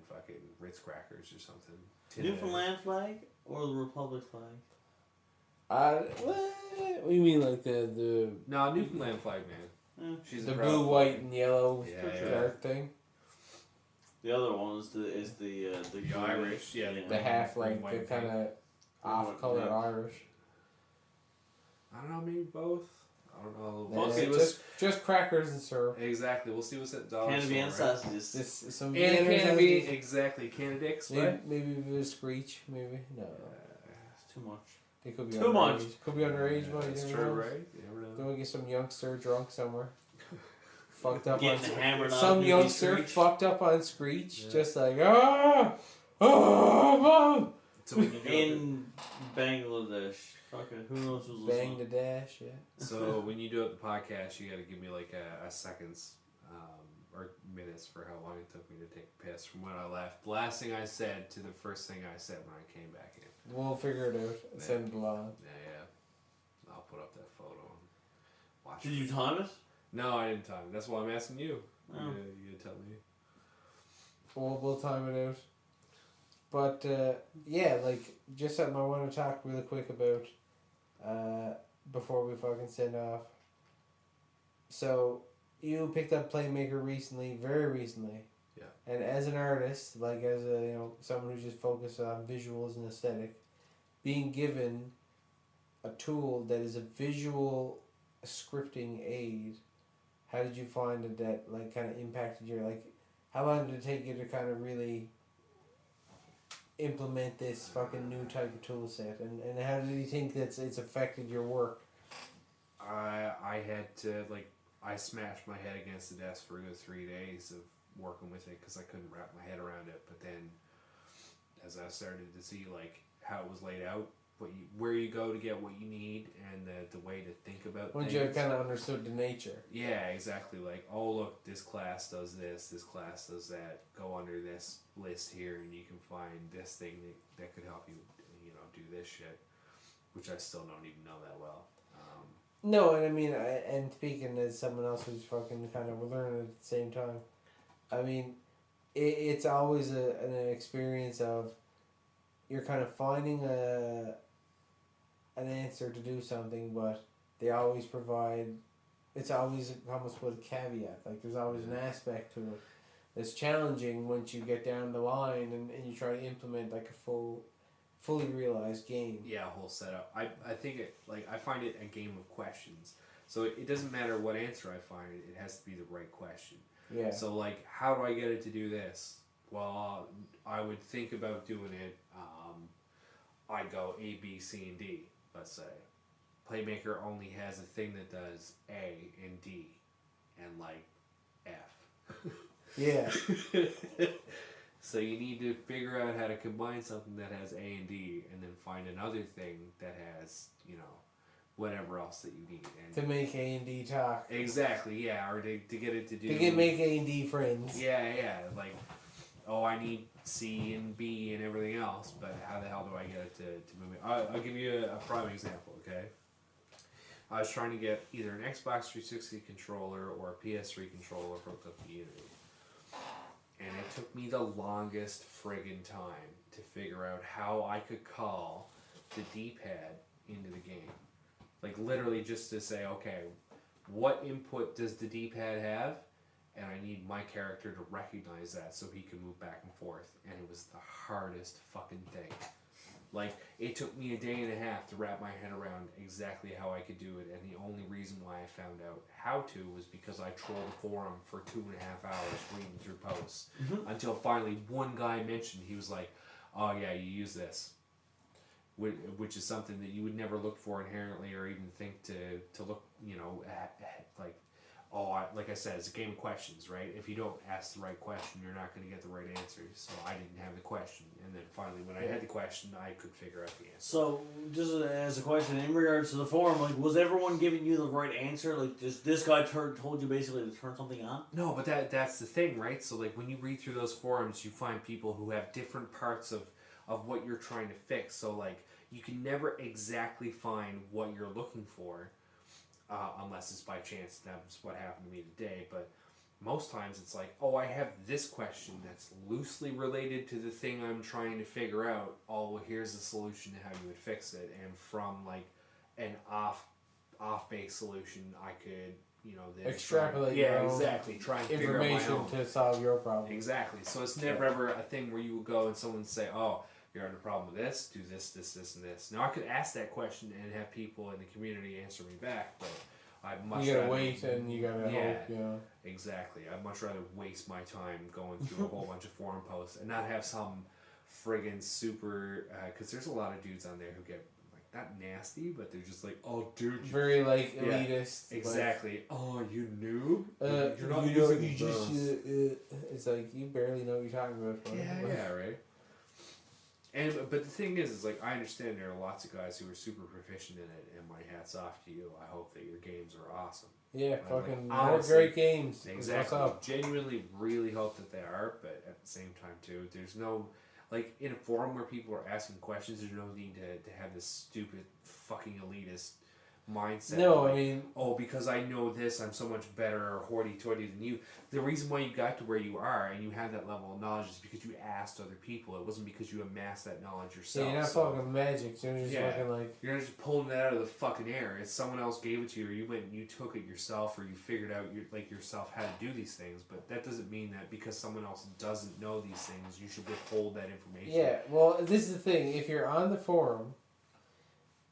fucking Ritz crackers or something. Newfoundland flag or the Republic flag? What do you mean, like the No, Newfoundland flag, man. She's the a blue, white, and yellow Yeah. art thing? The other one is the Irish, yeah. The half, like white the kind of off-color yeah. Irish. I don't know, maybe both. I don't know. Yeah, We'll see what's just crackers and syrup. exactly. We'll see what's at dollar Canopy and store, right? sausages. This some And Vienna Canopy, sausages. exactly. Canadix, Maybe, right? maybe a bit of screech. Maybe no. It's too much. They could be Too underage. much. Could be underage, but That's you true, never know. right? You never know. Go and get some youngster drunk somewhere. Fucked up Getting on hammered on some Maybe youngster Screech. fucked up on screech, Yeah. just like mom. So when you go In Bangladesh. Fucking who knows who's Bang the listening. dash, yeah. So when you do it the podcast, you got to give me like a seconds or minutes for how long it took me to take a piss from when I left. The last thing I said to the first thing I said when I came back in. We'll figure it out. Yeah. Send it along. Yeah. I'll put up that photo and watch Did it. you time it? No, I didn't time it. That's why I'm asking you. Oh. You tell me. We'll time it out. But yeah, like just something I want to talk really quick about before we fucking send off. So you picked up Playmaker recently, very recently. Yeah. And as an artist, like as a someone who just focused on visuals and aesthetic, being given a tool that is a visual scripting aid, how did you find that like kind of impacted your like? How long did it take you to kind of really implement this fucking new type of tool set, and how do you think it's affected your work? I had to I smashed my head against the desk for a good 3 days of working with it because I couldn't wrap my head around it. But then, as I started to see how it was laid out, where you go to get what you need, and the way to think about Once things. you kind of understood the nature. Yeah, exactly. Oh look, this class does this class does that. Go under this list here, and you can find this thing that could help you, do this shit, which I still don't even know that well. No, and I mean, and speaking as someone else who's fucking kind of learning at the same time, I mean, it's always an experience of you're kind of finding an answer to do something, but they always provide. It's always almost with a caveat. Like there's always an aspect to it that's challenging once you get down the line and you try to implement like a fully realized game. Yeah, a whole setup. I think I find it a game of questions. So it doesn't matter what answer I find, it has to be the right question. Yeah. So how do I get it to do this? Well, I would think about doing it. I go A, B, C, and D, let's say. Playmaker only has a thing that does A and D and like F. Yeah. So you need to figure out how to combine something that has A and D and then find another thing that has, you know, whatever else that you need. And To make A and D talk. exactly, yeah, or to get it to do... Make A and D friends. Yeah, like, oh, I need C and B and everything else, but how the hell do I get it to move it? I'll give you a prime example, okay? I was trying to get either an Xbox 360 controller or a PS3 controller hooked up to Unity. And it took me the longest friggin' time to figure out how I could call the D-pad into the game. Like, literally just to say, okay, what input does the D-pad have? And I need my character to recognize that so he can move back and forth. And it was the hardest fucking thing. Like, it took me a day and a half to wrap my head around exactly how I could do it, and the only reason why I found out how to was because I trolled a forum for 2.5 hours reading through posts, until finally one guy mentioned, he was like, oh yeah, you use this. Which is something that you would never look for inherently or even think to look, you know, at like, like I said, it's a game of questions, right? If you don't ask the right question, you're not going to get the right answers. So I didn't have the question, and then finally, when I had the question, I could figure out the answer. So, just as a question, in regards to the forum, like, was everyone giving you the right answer? Like, this guy told you basically to turn something on? No, but that's the thing, right? So, like, when you read through those forums, you find people who have different parts of what you're trying to fix. So, like, you can never exactly find what you're looking for. Unless it's by chance. That's what happened to me today. But most times it's like, oh, I have this question that's loosely related to the thing I'm trying to figure out. Oh, well, here's the solution to how you would fix it. And from like an off-base solution, I could, you know, then extrapolate. Try and figure out my information own. to solve your problem. Exactly. So it's never ever a thing where you would go and someone would say, oh, you're having a problem with this, do this, this, this, and this. Now, I could ask that question and have people in the community answer me back, but I'd much You gotta rather wait and you gotta hope, yeah. Exactly. I'd much rather waste my time going through a whole bunch of forum posts and not have some friggin' super... Because there's a lot of dudes on there who get, like, not nasty, but they're just like, oh, dude. Very, like, elitist. Exactly. Like, oh, you noob? You're not using just... it's like, you barely know what you're talking about. Yeah, right? But the thing is like, I understand there are lots of guys who are super proficient in it, and my hat's off to you. I hope that your games are awesome. Yeah, like, fucking honestly, great games. Exactly. What's up? Genuinely really hope that they are, but at the same time too, there's no, like, in a forum where people are asking questions, there's no need to have this stupid fucking elitist mindset. No, like, I mean... oh, because I know this, I'm so much better or hoity-toity than you. The reason why you got to where you are and you have that level of knowledge is because you asked other people. It wasn't because you amassed that knowledge yourself. Yeah, you're not fucking magic. You're just fucking like... You're not just pulling that out of the fucking air. It's someone else gave it to you, or you went and you took it yourself, or you figured out yourself how to do these things. But that doesn't mean that because someone else doesn't know these things, you should withhold that information. Yeah, well, this is the thing. If you're on the forum,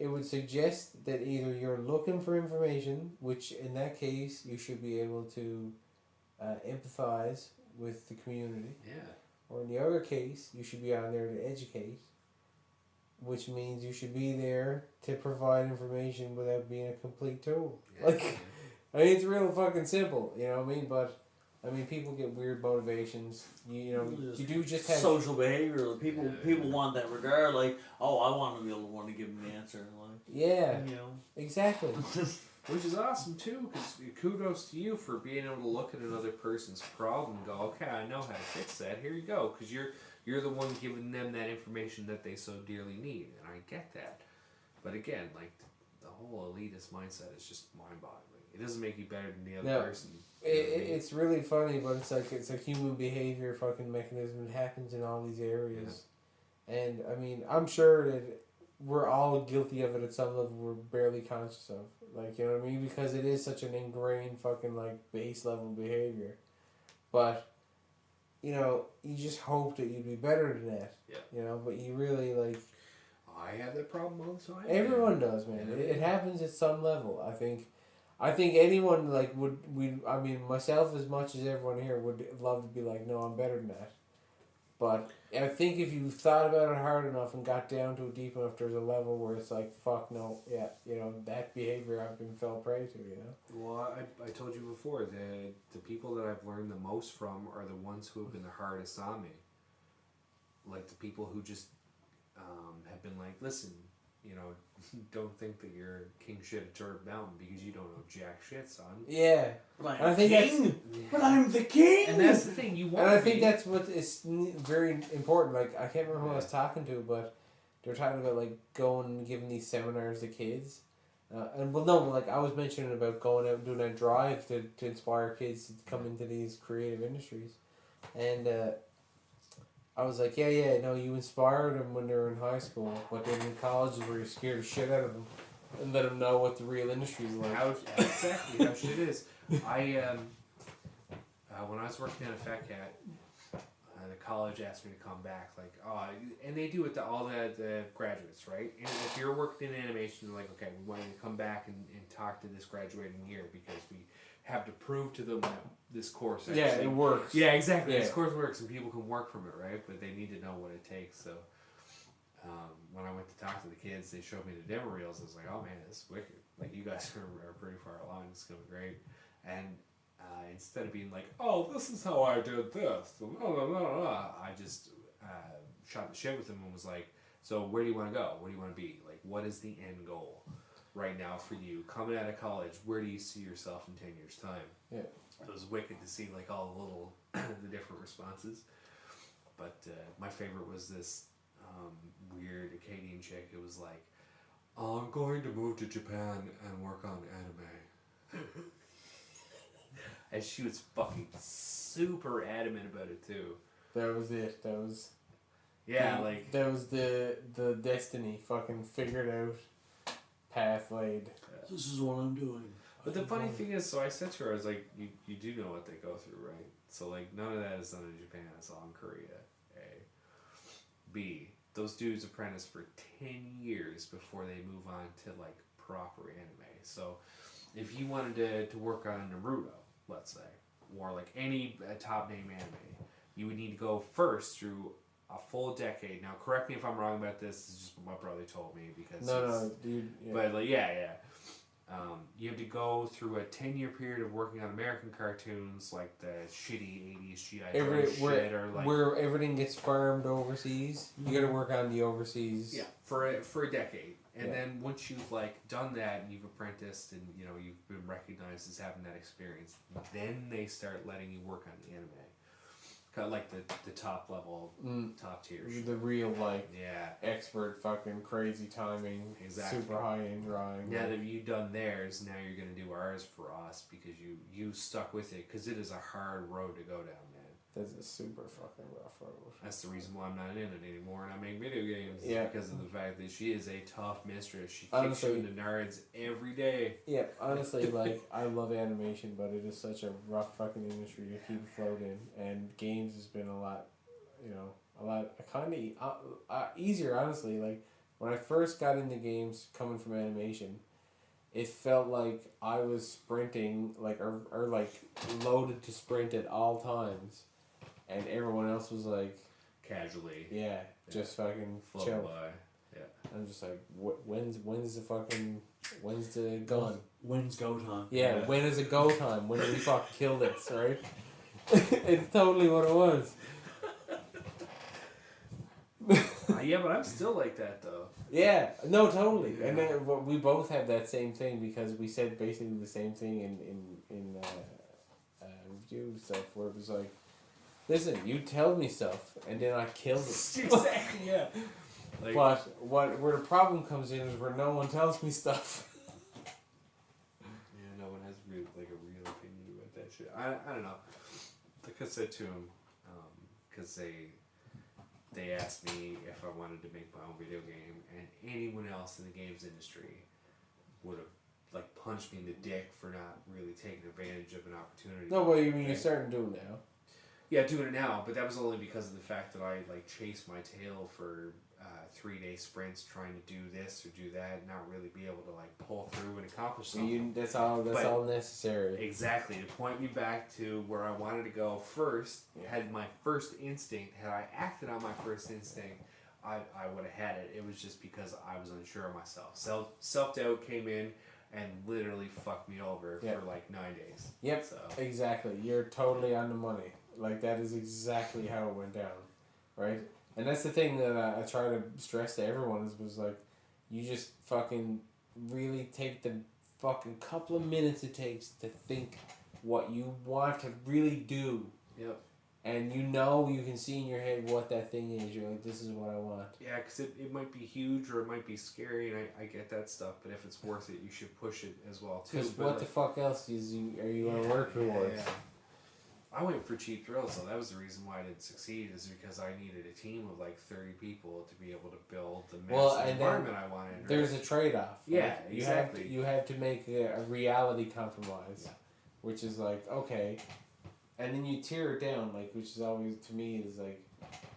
it would suggest that either you're looking for information, which in that case you should be able to empathize with the community. Yeah. Or in the other case, you should be on there to educate, which means you should be there to provide information without being a complete tool. Yeah. Like, I mean, it's real fucking simple, you know what I mean? But, I mean, people get weird motivations. You know, you do just have... social behavior. People want that regard. Like, oh, I want to be able to want to give them the answer. Like, yeah, you know. Exactly. Which is awesome too, because kudos to you for being able to look at another person's problem and go, okay, I know how to fix that. Here you go, because you're the one giving them that information that they so dearly need, and I get that. But again, like, the whole elitist mindset is just mind-boggling. It doesn't make you better than the other person. It's really funny, but it's a human behavior fucking mechanism that happens in all these areas. Yeah. And, I mean, I'm sure that we're all guilty of it at some level we're barely conscious of. Like, you know what I mean? Because it is such an ingrained fucking, like, base level behavior. But, you know, you just hope that you'd be better than that. Yeah. You know, but you really, like... I have that problem all the time. Everyone does, man. Yeah. It happens at some level, I think anyone, like, I mean, myself as much as everyone here would love to be like, no, I'm better than that. But I think if you thought about it hard enough and got down to it deep enough, there's a level where it's like, fuck no, yeah, you know, that behavior I've been fell prey to, you know? Well, I told you before, the people that I've learned the most from are the ones who have been the hardest on me. Like the people who just have been like, listen, you know, don't think that you're king shit at Turtle Mountain because you don't know jack shit, son. Yeah. But I I'm think king. But I'm the king. And that's the thing, you want And I to think be. that's what is very important. Like, I can't remember who I was talking to, but they were talking about, like, going and giving these seminars to kids. Like, I was mentioning about going out and doing a drive to inspire kids to come into these creative industries. And I was like, no, you inspired them when they were in high school, but then in college is where you scared the shit out of them and let them know what the real industry is like. Exactly how shit is. I when I was working at a Fat Cat, the college asked me to come back. Like, and they do it to all the graduates, right? And if you're working in animation, they're like, okay, we want you to come back and talk to this graduating year because we have to prove to them that this course actually... Yeah, it works. Yeah, exactly. Yeah. This course works and people can work from it, right? But they need to know what it takes. So when I went to talk to the kids, they showed me the demo reels. I was like, oh man, this is wicked. Like, you guys are pretty far along. It's going to be great. And instead of being like, oh, this is how I did this, I just shot the shit with them and was like, so where do you want to go? Where do you want to be? Like, what is the end goal right now for you? Coming out of college, where do you see yourself in 10 years' time? Yeah. It was wicked to see, like, all the little, the different responses. But my favorite was this weird Acadian chick. It was like, I'm going to move to Japan and work on anime. and she was fucking super adamant about it too. That was it. That was... Yeah, like... That was the destiny fucking figured out, path laid. This is what I'm doing. But the funny thing is, so I said to her, I was like, you do know what they go through, right? So, like, none of that is done in Japan. It's all in Korea, A. B, those dudes apprentice for 10 years before they move on to, like, proper anime. So, if you wanted to work on Naruto, let's say, or, like, any top-name anime, you would need to go first through a full decade. Now, correct me if I'm wrong about this. This is just what my brother told me because... No, dude. Yeah. But, like, yeah. You have to go through a 10-year period of working on American cartoons, like the shitty 80s G.I. Joe shit, or like where everything gets farmed overseas. You got to work on the overseas. Yeah, for a decade, and then once you've like done that and you've apprenticed and you know you've been recognized as having that experience, then they start letting you work on the anime. Kind of like the top level, top tier shit. The real like Yeah. expert fucking crazy timing, Exactly. super high end drawing. Now that you've done theirs, now you're gonna do ours for us because you stuck with it because it is a hard road to go down, man. That's a super fucking rough road. That's the reason why I'm not in it anymore and I make video games. Yeah. Because of the fact that she is a tough mistress. She kicks Honestly. you in the nards every day. Yeah, honestly, like, I love animation, but it is such a rough fucking industry to keep afloat in, and games has been a lot kind of easier, honestly. Like, when I first got into games coming from animation, it felt like I was sprinting, like, or like, loaded to sprint at all times, and everyone else was like... Casually. Yeah, just fucking Float chill. by. Yeah. I'm just like, when's the gun? When's go time? Yeah, when is it go time? When do we fucking kill this, right? It's totally what it was. Yeah, but I'm still like that, though. Yeah, no, totally. Yeah. And then we both have that same thing because we said basically the same thing in review stuff where it was like, listen, you tell me stuff and then I kill it. Exactly, yeah. Like, But where the problem comes in is where no one tells me stuff. yeah, no one has really, like, a real opinion about that shit. I don't know. Like I said to him, because they asked me if I wanted to make my own video game, and anyone else in the games industry would have like punched me in the dick for not really taking advantage of an opportunity. No, but you mean you're starting to do it now. Yeah, doing it now, but that was only because of the fact that I like chased my tail for 3-day sprints trying to do this or do that, not really be able to like pull through and accomplish So something. that's all necessary. Exactly, to point me back to where I wanted to go first. Had my first instinct, had I acted on my first instinct, I would have had it. It was just because I was unsure of myself. Self-doubt came in and literally fucked me over for like 9 days. Yep, so. Exactly. You're totally on the money. Like, that is exactly how it went down, right? And that's the thing that I try to stress to everyone was like, you just fucking really take the fucking couple of minutes it takes to think what you want to really do. Yep. And you can see in your head what that thing is. You're like, this is what I want. Yeah, because it might be huge or it might be scary, and I get that stuff, but if it's worth it, you should push it as well, too. Because what the fuck else are you going to work towards? Yeah. I went for cheap thrills, so that was the reason why I didn't succeed, is because I needed a team of like 30 people to be able to build the massive environment I wanted. Right? There's a trade-off. Yeah, exactly. You have to make a reality compromise, which is like, okay, and then you tear it down, like, which is always, to me, is like,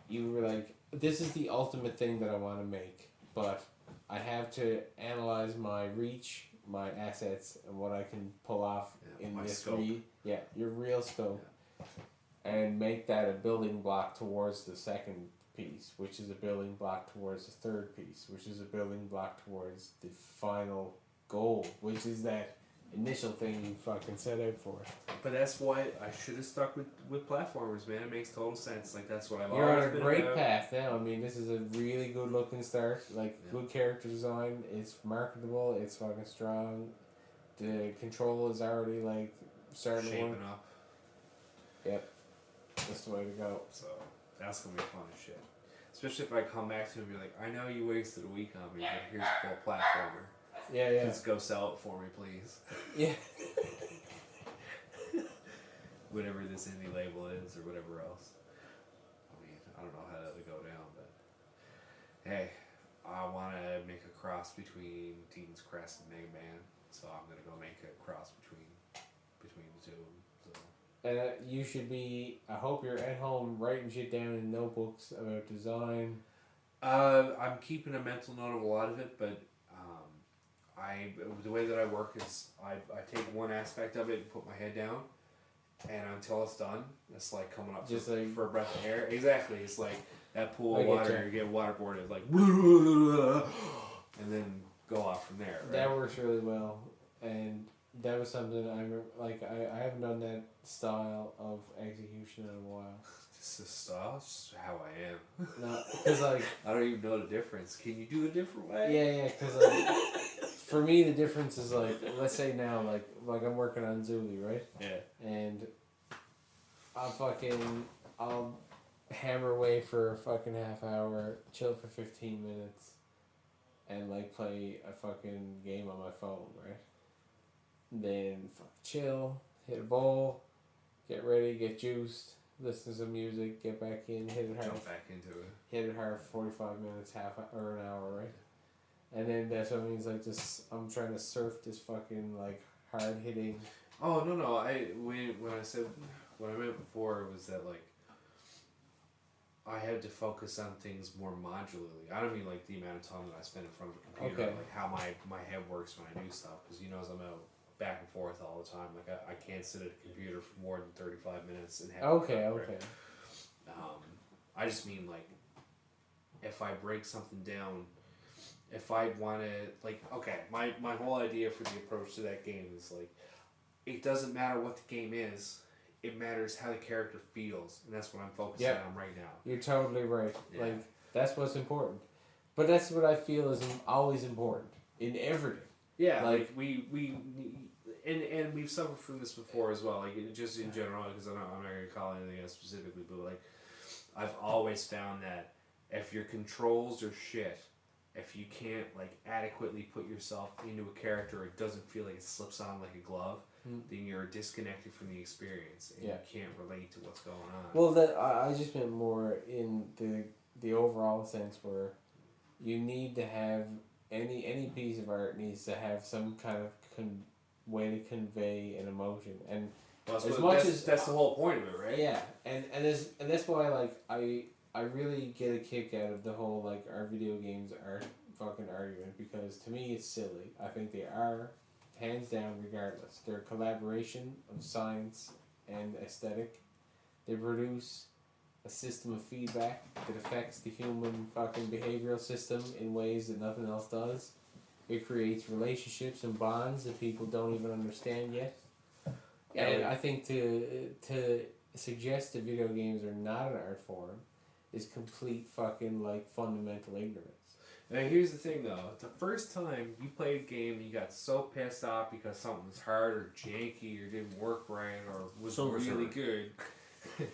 you were like, this is the ultimate thing that I want to make, but I have to analyze my reach, my assets, and what I can pull off in my this scope. Your real scope. And make that a building block towards the second piece, which is a building block towards the third piece, which is a building block towards the final goal, which is that initial thing you fucking set out for. But that's why I should have stuck with platformers, man. It makes total sense. Like, that's what I've You're always on a been great about. path now. I mean, this is a really good looking start. Like, good character design. It's marketable. It's fucking strong. The control is already, like, starting to work. Shaping up. Yep. That's the way to go. So that's gonna be fun as shit. Especially if I come back to him and be like, I know you wasted a week on me, but here's a full platformer. Yeah. Just go sell it for me, please. Yeah. Whatever this indie label is or whatever else. I mean, I don't know how that'll go down, but hey, I want to make a cross between Dean's Crest and Mega Man, so I'm gonna go make a cross between the two of them. So. And you should be, I hope you're at home writing shit down in notebooks about design. I'm keeping a mental note of a lot of it, but the way that I work is I take one aspect of it and put my head down, and until it's done, it's like coming up Just for a breath of air. Exactly, it's like that pool I of get water, you. you get waterboarded, like, and then go off from there. Right? That works really well, and that was something I haven't done that style of execution in a while. This is style. It's just how I am. No, because like I don't even know the difference. Can you do a different way? yeah, because like for me the difference is like, let's say now like I'm working on Zuli, right? Yeah. And I'll hammer away for a fucking half hour, chill for 15 minutes, and like play a fucking game on my phone, right? Then chill, hit a bowl, get ready, get juiced, listen to some music, get back in, hit it hard. Jump back into it. Hit it hard for 45 minutes, or an hour, right? And then that's what it means, like, just, I'm trying to surf this fucking, like, hard hitting. Oh, no. When I said, what I meant before was that, like, I had to focus on things more modularly. I don't mean, like, the amount of time that I spend in front of a computer, Okay. like, how my head works when I do stuff. Because, as I'm out back and forth all the time, like, I can't sit at a computer for more than 35 minutes and have Okay. I just mean, like, if I break something down, if I want to, like, okay, my whole idea for the approach to that game is, like, it doesn't matter what the game is, it matters how the character feels, and that's what I'm focusing on right now. You're totally right. Yeah. Like, that's what's important. But that's what I feel is always important in everything. Yeah, like and we've suffered from this before as well, like, just in general, because I'm not going to call anything else specifically, but, like, I've always found that if your controls are shit, if you can't, like, adequately put yourself into a character, it doesn't feel like it slips on like a glove, then you're disconnected from the experience, and you can't relate to what's going on. Well, that I just meant more in the overall sense where you need to have any piece of art needs to have some kind of way to convey an emotion, and well, as much as that's the whole point of it, right? yeah, and that's why, like, I really get a kick out of the whole like our video games are fucking argument because to me it's silly. I think they are, hands down, regardless. They're a collaboration of science and aesthetic. They produce a system of feedback that affects the human fucking behavioral system in ways that nothing else does. It creates relationships and bonds that people don't even understand yet. Yeah, And like- I think to suggest that video games are not an art form is complete fucking like fundamental ignorance. Now here's the thing though, the first time you played a game and you got so pissed off because something was hard or janky or didn't work right or was So really absurd. good,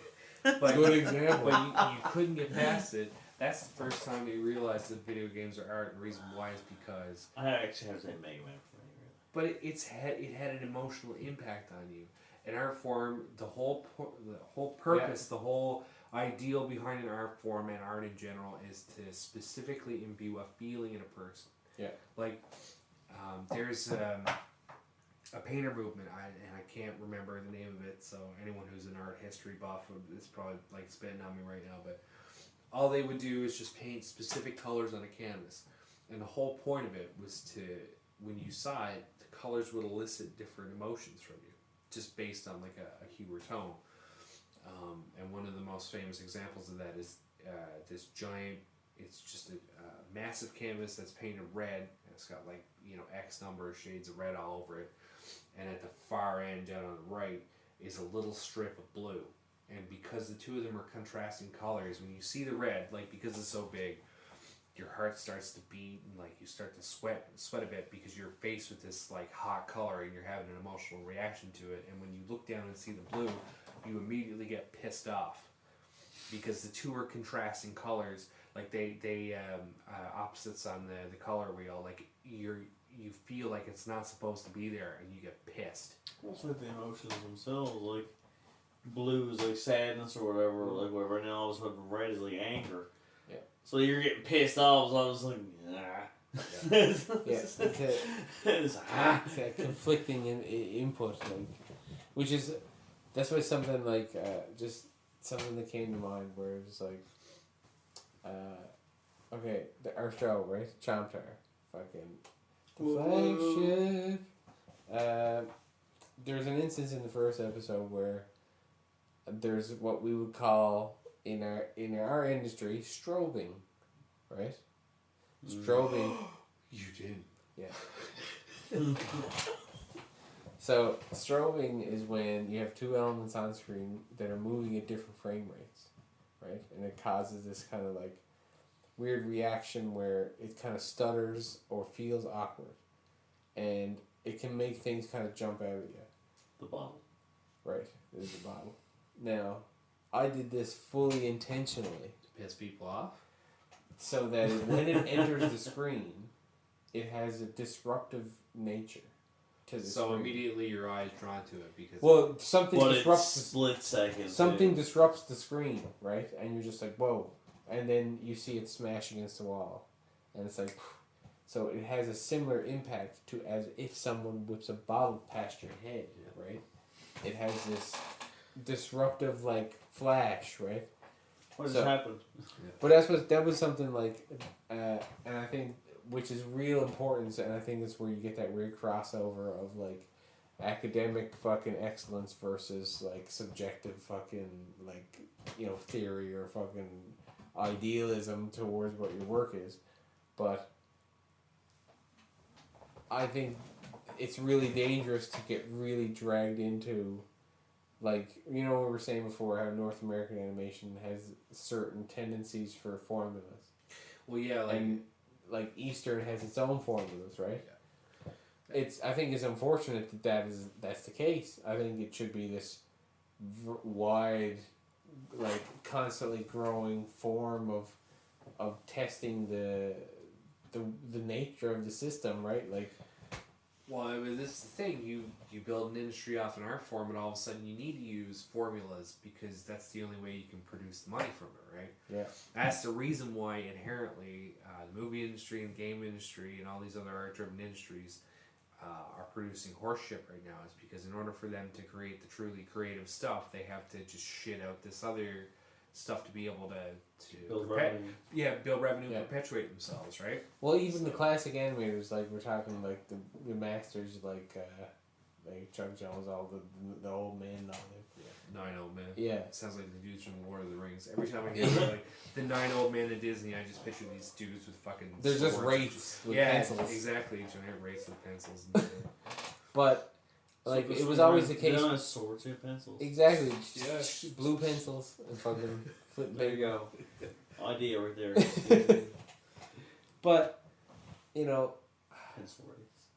but, Good example. but you couldn't get past it, that's the first time you realized that video games are art, and the reason why is because I actually have to say Mega Man for me, really. but it had an emotional impact on you. An art form, the whole purpose, the whole ideal behind an art form and art in general is to specifically imbue a feeling in a person. Yeah. Like, there's a painter movement, and I can't remember the name of it, so anyone who's an art history buff is probably like spitting on me right now, but all they would do is just paint specific colors on a canvas. And the whole point of it was to, when you saw it, the colors would elicit different emotions from you, just based on like a hue or tone. And one of the most famous examples of that is this giant, it's just a massive canvas that's painted red, and it's got like, X number of shades of red all over it. And at the far end down on the right is a little strip of blue. And because the two of them are contrasting colors, when you see the red, like because it's so big, your heart starts to beat and like you start to sweat a bit because you're faced with this like hot color and you're having an emotional reaction to it. And when you look down and see the blue, you immediately get pissed off because the two are contrasting colors. Like they opposites on the color wheel. Like you feel like it's not supposed to be there and you get pissed. What's with the emotions themselves? Like blue is like sadness or whatever, like whatever, and then all of a sudden red is like anger. Yeah. So you're getting pissed off, so I was like, It's that conflicting input, like, which is, that's why something like, just something that came to mind where it was like, okay, our show, right? Chomp Tower. Fucking, the flagship. There's an instance in the first episode where there's what we would call in our industry strobing, right? Strobing. You did. Yeah. So strobing is when you have two elements on screen that are moving at different frame rates, right? And it causes this kind of like weird reaction where it kind of stutters or feels awkward, and it can make things kind of jump out at you. The bottle. Right, there's the bottle. Now, I did this fully intentionally To piss people off? so that when it enters the screen, it has a disruptive nature to the So screen. immediately your eyes drawn to it because Well, something But it's disrupts split second. something disrupts the screen, right? And you're just like, whoa. And then you see it smash against the wall. And it's like, so it has a similar impact to as if someone whips a bottle past your head, right? It has this disruptive, like, flash, right? What just So- happened? But that was something like, and I think, which is real importance, and I think that's where you get that weird crossover of, like, academic fucking excellence versus, like, subjective fucking, like, theory or fucking idealism towards what your work is. But I think it's really dangerous to get really dragged into, like, what we were saying before, how North American animation has certain tendencies for formulas. well, yeah, And, like, Eastern has its own formulas, right? I think it's unfortunate that's the case. I think it should be this wide, like, constantly growing form of testing the nature of the system, right? Like, well, I mean, this is the thing. You build an industry off an art form, and all of a sudden you need to use formulas because that's the only way you can produce the money from it, right? yeah, That's the reason why inherently the movie industry and game industry and all these other art-driven industries are producing horse shit right now. Is because in order for them to create the truly creative stuff, they have to just shit out this other stuff to be able to Build revenue. build revenue, Yeah. perpetuate themselves, right? Well, even the classic animators, like we're talking like the masters, like Chuck Jones, all the old man, and all them. Yeah. 9 old men. Yeah. It sounds like the dudes from Lord of the Rings. Every time I hear like the 9 old men of Disney, I just picture these dudes with fucking. They're just swords. wraiths with Yeah, pencils. exactly. Giant wraiths with pencils. And shit. But like it was always the They case. don't have swords or pencils. Exactly. Yeah. Blue pencils and fucking flip. There you go. Idea right there. But you know. Pencil rates.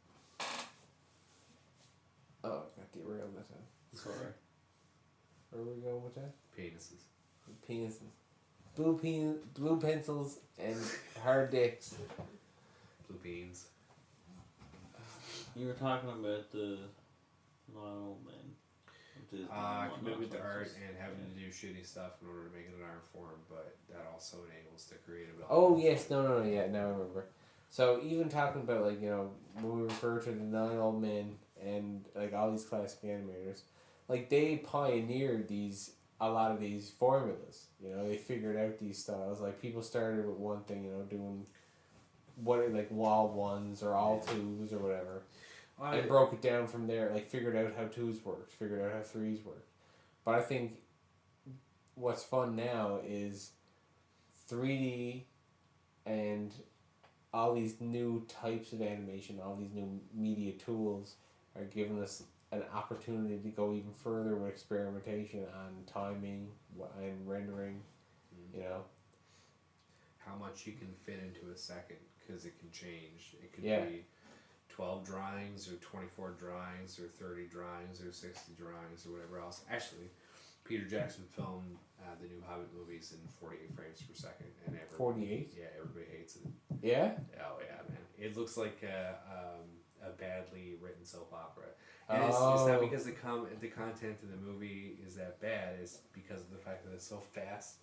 Oh, I got derailed that time. Sorry. Where were we going with that? Penises. Penises. Blue pencils and hard dicks. Blue beans. You were talking about the old man. Commitment to art and having to do shitty stuff in order to make it an art form, but that also enables the creative element. Oh yes, no, yeah, now I remember. So even talking about like, you know, when we refer to the 9 old men and like all these classic animators, like they pioneered a lot of these formulas. You know, they figured out these styles. Like people started with one thing, you know, doing like wall ones or all twos or whatever. And broke it down from there, like figured out how 2s worked, figured out how 3s worked. But I think what's fun now is 3D and all these new types of animation, all these new media tools are giving us an opportunity to go even further with experimentation on timing and rendering, you know. How much you can fit into a second, because it can change. It could Yeah. be 12 drawings or 24 drawings or 30 drawings or 60 drawings or whatever else. Actually, Peter Jackson filmed the new Hobbit movies in 48 frames per second. And 48? Yeah, everybody hates it. Yeah? Oh, yeah, man. It looks like a badly written soap opera. And it's not because the content of the movie is that bad. It's because of the fact that it's so fast.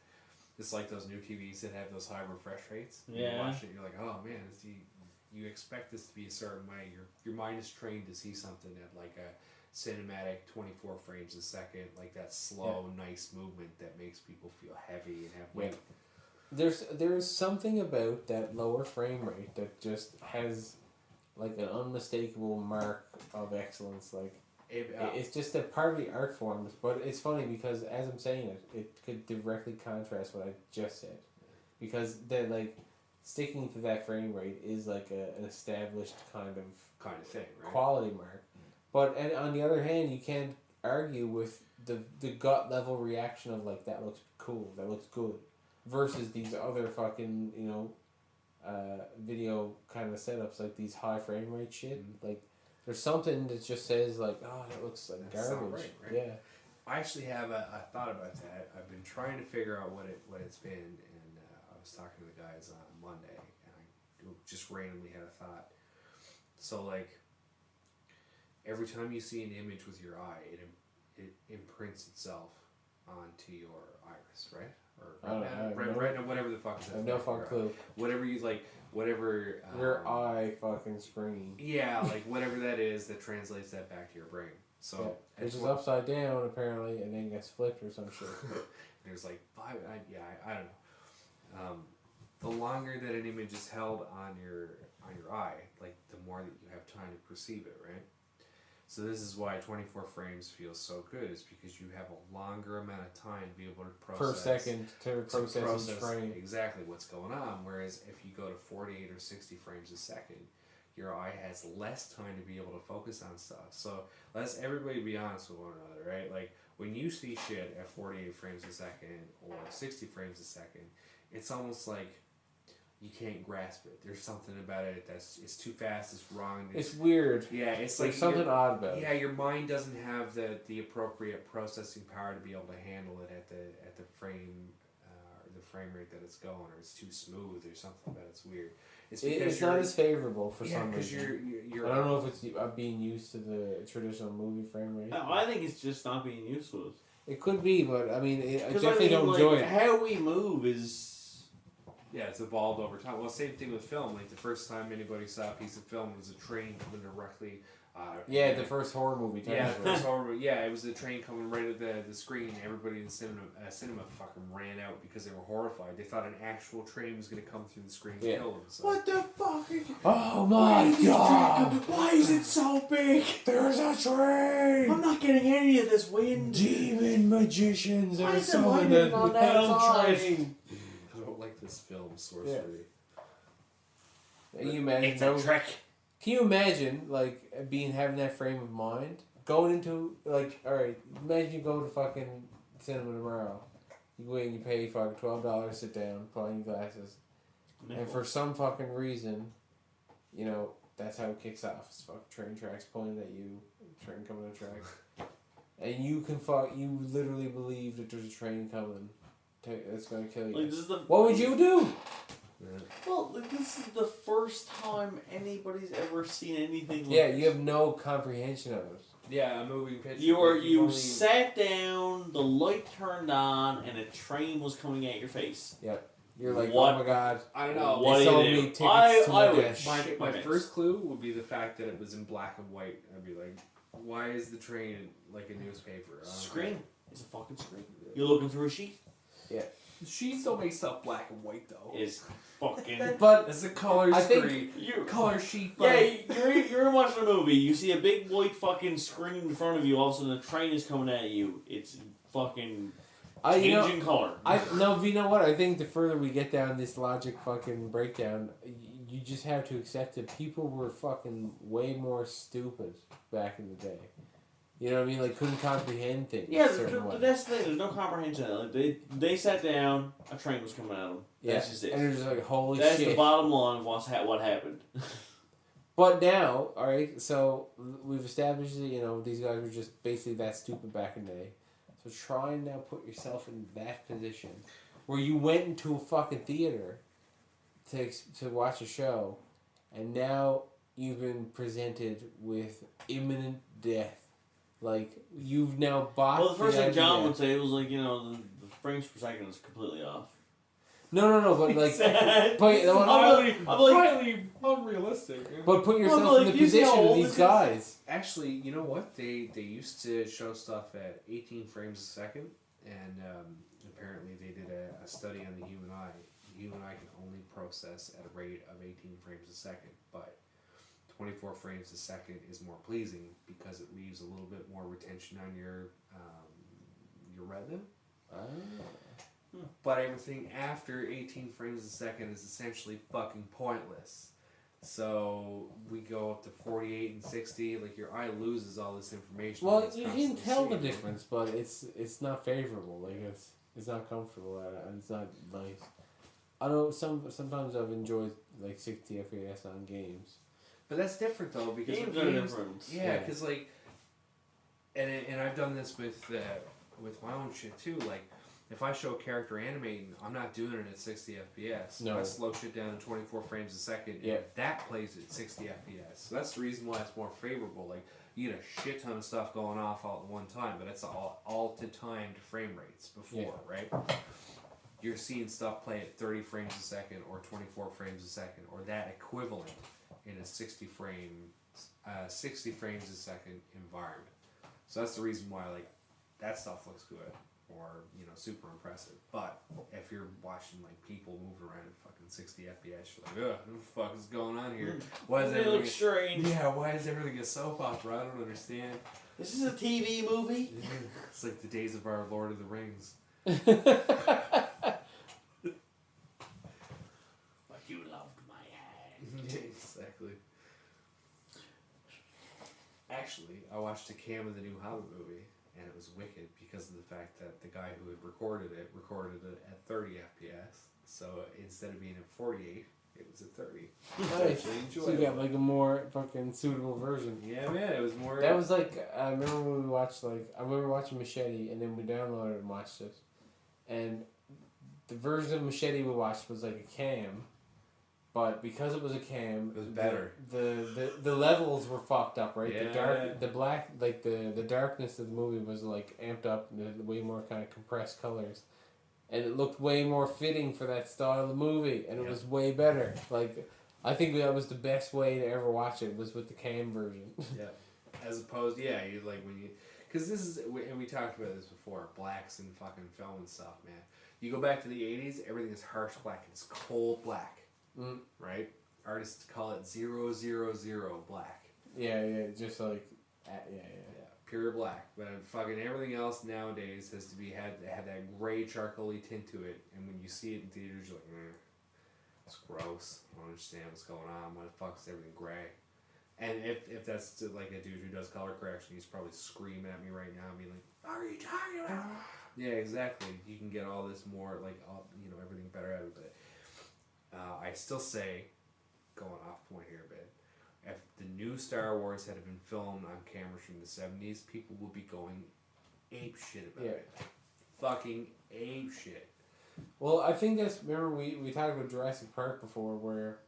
It's like those new TVs that have those high refresh rates. Yeah. You watch it, you're like, oh, man, you expect this to be a certain way. Your mind is trained to see something at like a cinematic 24 frames a second, like that slow, nice movement that makes people feel heavy and have weight. There's something about that lower frame rate that just has like an unmistakable mark of excellence. Like it's just a part of the art form. But it's funny because as I'm saying it could directly contrast what I just said, because then like sticking to that frame rate is like an established kind of thing, right? Quality mark. But and on the other hand, you can't argue with the gut level reaction of like that looks cool, that looks good, versus these other fucking, you know, video kind of setups like these high frame rate shit. Like there's something that just says like, oh, that looks like That's not garbage. right? Yeah. I actually have a thought about that. I've been trying to figure out what it's been, and I was talking to the guys on Monday, and I just randomly had a thought. So like, every time you see an image with your eye, it imprints itself onto your iris, right? Or right now, whatever the fuck is that? I have no fucking clue. Whatever you like, whatever. Your eye fucking screen. Yeah, like whatever that is that translates that back to your brain. So it's just upside down apparently, and then gets flipped or some shit. There's like five. I don't know. The longer that an image is held on your eye, like the more that you have time to perceive it, right? So this is why 24 frames feels so good, is because you have a longer amount of time to be able to process per second to process each frame. Exactly what's going on. Whereas if you go to 48 or 60 frames a second, your eye has less time to be able to focus on stuff. So let's everybody be honest with one another, right? Like when you see shit at 48 frames a second or 60 frames a second, it's almost like you can't grasp it. There's something about it it's too fast, it's wrong. It's weird. Yeah, it's There's like something odd about it. Yeah, your mind doesn't have the appropriate processing power to be able to handle it at the frame or the frame rate that it's going, or it's too smooth or something about it's weird. It's not as favorable for some because reason. you're I don't know if it's being used to the traditional movie frame rate. I think it's just not being used to it. It could be, but I mean, I definitely don't enjoy it. How we move is... Yeah, it's evolved over time. Well, same thing with film. Like the first time anybody saw a piece of film was a train coming directly Yeah, the first horror movie. Yeah, technically. first horror movie. Yeah, it was the train coming right at the screen. Everybody in the cinema fucking ran out because they were horrified. They thought an actual train was going to come through the screen and kill them. So. What the fuck? Oh my god! Why is it so big? There's a train! I'm not getting any of this wind. Demon magicians Why are is there summoned lightning on that hell side? train. I don't like this film, Sorcery. Can you imagine? It's a trick. Can you imagine, like, having that frame of mind? Going into, like, alright, imagine you go to fucking cinema tomorrow. You go in, you pay fucking $12, sit down, put on your glasses. And for some fucking reason, you know, that's how it kicks off. It's fucking train tracks pointed at you, train coming on track. And you you literally believe that there's a train coming that's going to kill you. Like, this is the, What would you do? Yeah. Well, like, this is the first time anybody's ever seen anything like Yeah, this. you have no comprehension of it. Yeah, a moving picture. You sat down, the light turned on, and a train was coming at your face. You're like, What? oh my god. I don't know. What They do sold you me do? tickets I to my would death. shit My pants. first clue would be the fact that it was in black and white. I'd be like, why is the train like a newspaper? I don't Screen. know. It's a fucking screen. You're looking through a sheet. Sheets don't make stuff black and white though. It's fucking. But It's a color I think screen. You. Color sheet. Yeah, you're watching a movie. You see a big white fucking screen in front of you. All of a sudden, a train is coming at you. It's fucking changing color. you know what? I think the further we get down this logic fucking breakdown, you just have to accept that people were fucking way more stupid back in the day. You know what I mean? Like, couldn't comprehend things. Yeah, a certain way. that's the thing. There's no comprehension. Like they sat down. A train was coming at them. Yeah, That's just it. and they're just like, holy That's shit. the bottom line of what happened. But now, alright, so we've established that, you know, these guys were just basically that stupid back in the day. So try and now put yourself in that position where you went into a fucking theater to watch a show, and now you've been presented with imminent death. Like, you've now bought Well, the first thing idea. John would say was like, you know, the frames per second is completely off. No, but like, Sad. but, I'm like, highly unrealistic. but put yourself Well, in like, the you see how position of old these this is? guys. Actually, you know what? They used to show stuff at 18 frames a second, and apparently they did a study on the human eye. The human eye can only process at a rate of 18 frames a second, but 24 frames a second is more pleasing because it leaves a little bit more retention on your retina. But everything after 18 frames a second is essentially fucking pointless. So we go up to 48 and 60. Like, your eye loses all this information. Well, It's you can constantly tell the seeing it. difference, but it's not favorable. Like, it's not comfortable, and it's not nice. I know sometimes I've enjoyed like 60 FPS on games. But that's different though, because games with are different. Yeah, because like, and I've done this with my own shit too. Like, if I show a character animating, I'm not doing it at 60 FPS. No. I slow shit down to 24 frames a second. Yeah. And that plays at 60 FPS. So that's the reason why it's more favorable. Like, you get a shit ton of stuff going off all at one time, but it's all to timed frame rates before, right? You're seeing stuff play at 30 frames a second or 24 frames a second, or that equivalent in a 60 frames a second environment. So that's the reason why, like, that stuff looks good, or, you know, super impressive. But if you're watching like people moving around at fucking 60 FPS, you're like, ugh, what the fuck is going on here? Why is They everything? look strange. Yeah, why is everything a soap opera? I don't understand. This is a TV movie. It's like the days of our Lord of the Rings. But you loved my hand. Exactly. Actually, I watched a cam of the new Hobbit movie, and it was wicked because of the fact that the guy who had recorded it at 30 FPS. So instead of being at 48, it was at 30. Nice. Actually So enjoyable. you got like a more fucking suitable version. Yeah, man, it was more. That was like, I remember when we watched, like, I remember watching Machete, and then we downloaded it and watched it. And the version of Machete we watched was like a cam, but because it was a cam, It was better. The levels were fucked up, right? Yeah. The black, like the darkness of the movie was like amped up, and the way more kind of compressed colors. And it looked way more fitting for that style of the movie, and it Yeah. was way better. Like, I think that was the best way to ever watch it, was with the cam version. Yeah. As opposed, yeah, you like when you, because this is, and we talked about this before, blacks and fucking film and stuff, man. You go back to the 80s, everything is harsh black. It's cold black, right? Artists call it 000 black. Yeah, just like, yeah. Pure black. But fucking everything else nowadays has to be had that gray charcoaly tint to it, and when you see it in theaters, you're like, it's gross. I don't understand what's going on. Why the fuck is everything gray? And if that's like a dude who does color correction, he's probably screaming at me right now and being like, "What are you talking about?" Yeah, exactly. You can get all this more, like, everything better out of it. I still say, going off point here a bit, if the new Star Wars had been filmed on cameras from the 70s, people would be going ape shit about it. Fucking ape shit. Well, I think that's, remember we talked about Jurassic Park before, where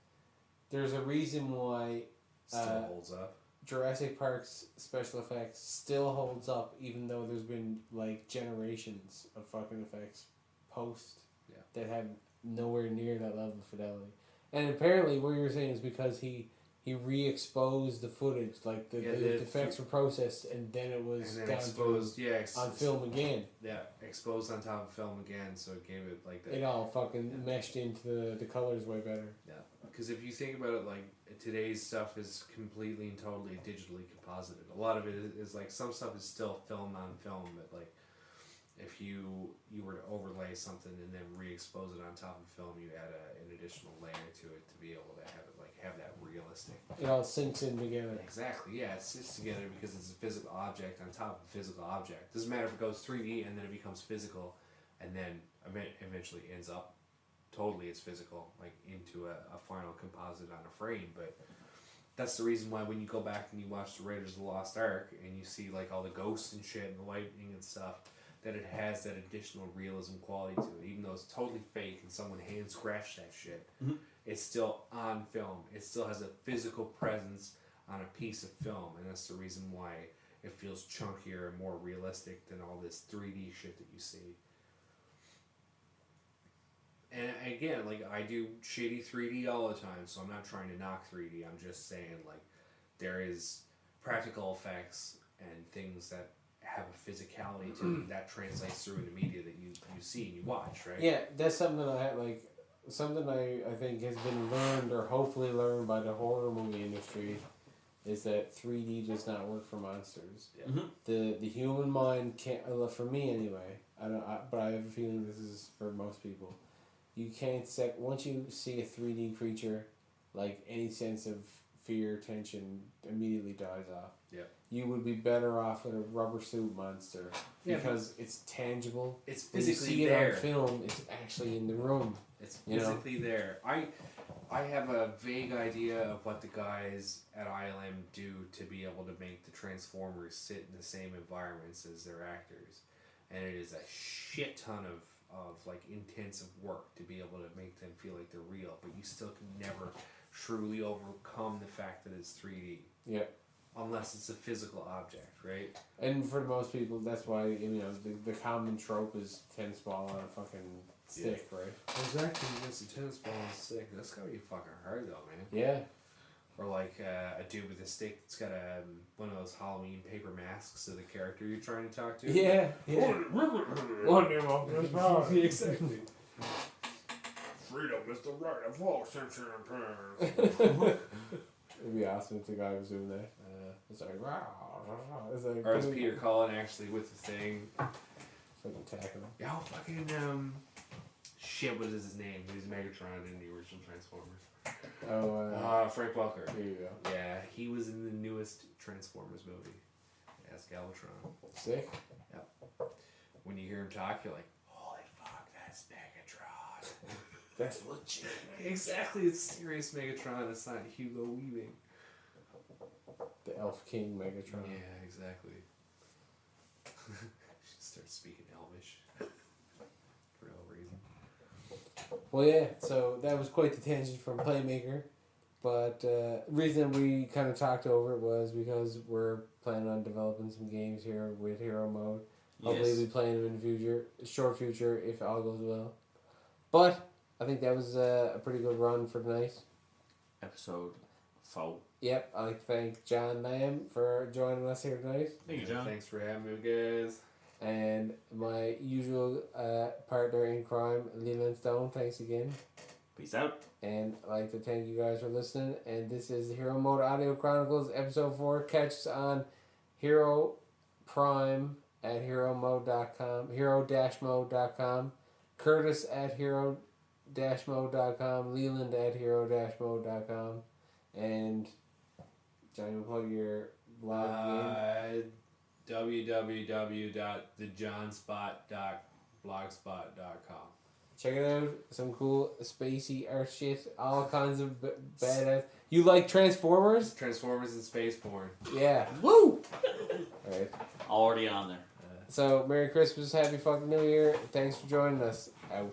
there's a reason why Still holds up. Jurassic Park's special effects still holds up, even though there's been like generations of fucking effects post that have nowhere near that level of fidelity. And apparently, what you're saying is because he re-exposed the footage, like the effects were processed, and then it was and then exposed, on film again. Yeah, exposed on top of film again, so it gave it like that. It all fucking meshed into the colors way better. Yeah, because if you think about it, like today's stuff is completely and totally digitally composited. A lot of it is like some stuff is still film on film, but like if you were to overlay something and then re-expose it on top of film, you add an additional layer to it to be able to have that realistic. It all sinks in together. Exactly, yeah, it sits together because it's a physical object on top of a physical object. Doesn't matter if it goes 3D and then it becomes physical, and then eventually ends up totally as physical, like into a final composite on a frame. But that's the reason why when you go back and you watch the Raiders of the Lost Ark and you see like all the ghosts and shit and the lightning and stuff, that it has that additional realism quality to it, even though it's totally fake and someone hand scratched that shit. It's still on film. It still has a physical presence on a piece of film, and that's the reason why it feels chunkier and more realistic than all this 3D shit that you see. And again, like, I do shitty 3D all the time, so I'm not trying to knock 3D. I'm just saying, like, there is practical effects and things that have a physicality to them that translates through in the media that you see and you watch, right? Yeah, that's something I think has been learned or hopefully learned by the horror movie industry, is that 3D does not work for monsters. Yeah. The human mind can't, for me anyway, but I have a feeling this is for most people. You can't once you see a 3D creature, like, any sense of fear, tension immediately dies off. Yeah. You would be better off with a rubber suit monster because it's tangible. It's when physically you see there. it on film, it's actually in the room. It's physically there. I have a vague idea of what the guys at ILM do to be able to make the Transformers sit in the same environments as their actors. And it is a shit ton of like intensive work to be able to make them feel like they're real, but you still can never truly overcome the fact that it's 3D. Yeah. Unless it's a physical object, right? And for most people, that's why, the common trope is tennis ball on a fucking stick, right? Exactly, against a tennis ball and a stick. That's gotta be fucking hard though, man. Yeah. Or like a dude with a stick that's got one of those Halloween paper masks of the character you're trying to talk to. Yeah. Exactly. Freedom is the right of all sentient beings. It'd be awesome if the guy was doing that. It's like, rah, rah, rah. It's like, Or is Peter Cullen actually with the thing? fucking attacking him. Yeah, fucking shit. What is his name? He was Megatron in the original Transformers. Frank Welker. There you go. Yeah, he was in the newest Transformers movie as Galvatron. Sick. Yep. When you hear him talk, you're like, holy fuck, that's Megatron. That's legit. Exactly, it's serious Megatron. It's not Hugo Weaving. The Elf King Megatron. Yeah, exactly. Should start speaking Elvish for no reason. Well, yeah, so that was quite the tangent from Playmaker. But the reason we kind of talked over it was because we're planning on developing some games here with Hero Mode. Hopefully we'll be playing them in the future, short future, if all goes well. But I think that was a pretty good run for tonight. Episode 4. Yep, I'd like to thank Jon Lambe for joining us here tonight. Thank you, John. Thanks for having me, guys. And my usual partner in crime, Leland Stone, thanks again. Peace out. And I'd like to thank you guys for listening. And this is Hero Mode Audio Chronicles, Episode 4. Catch us on Hero Prime at HeroMode.com, Hero-Mode.com, Curtis at Hero-Mode.com, Leland at Hero-Mode.com. And, Johnny, we'll plug your blog again. www.thejohnspot.blogspot.com. Check it out. Some cool spacey art shit. All kinds of badass. You like Transformers? Transformers and space porn. Yeah. Woo! Alright. Already on there. So, Merry Christmas, Happy fucking New Year. Thanks for joining us. Out.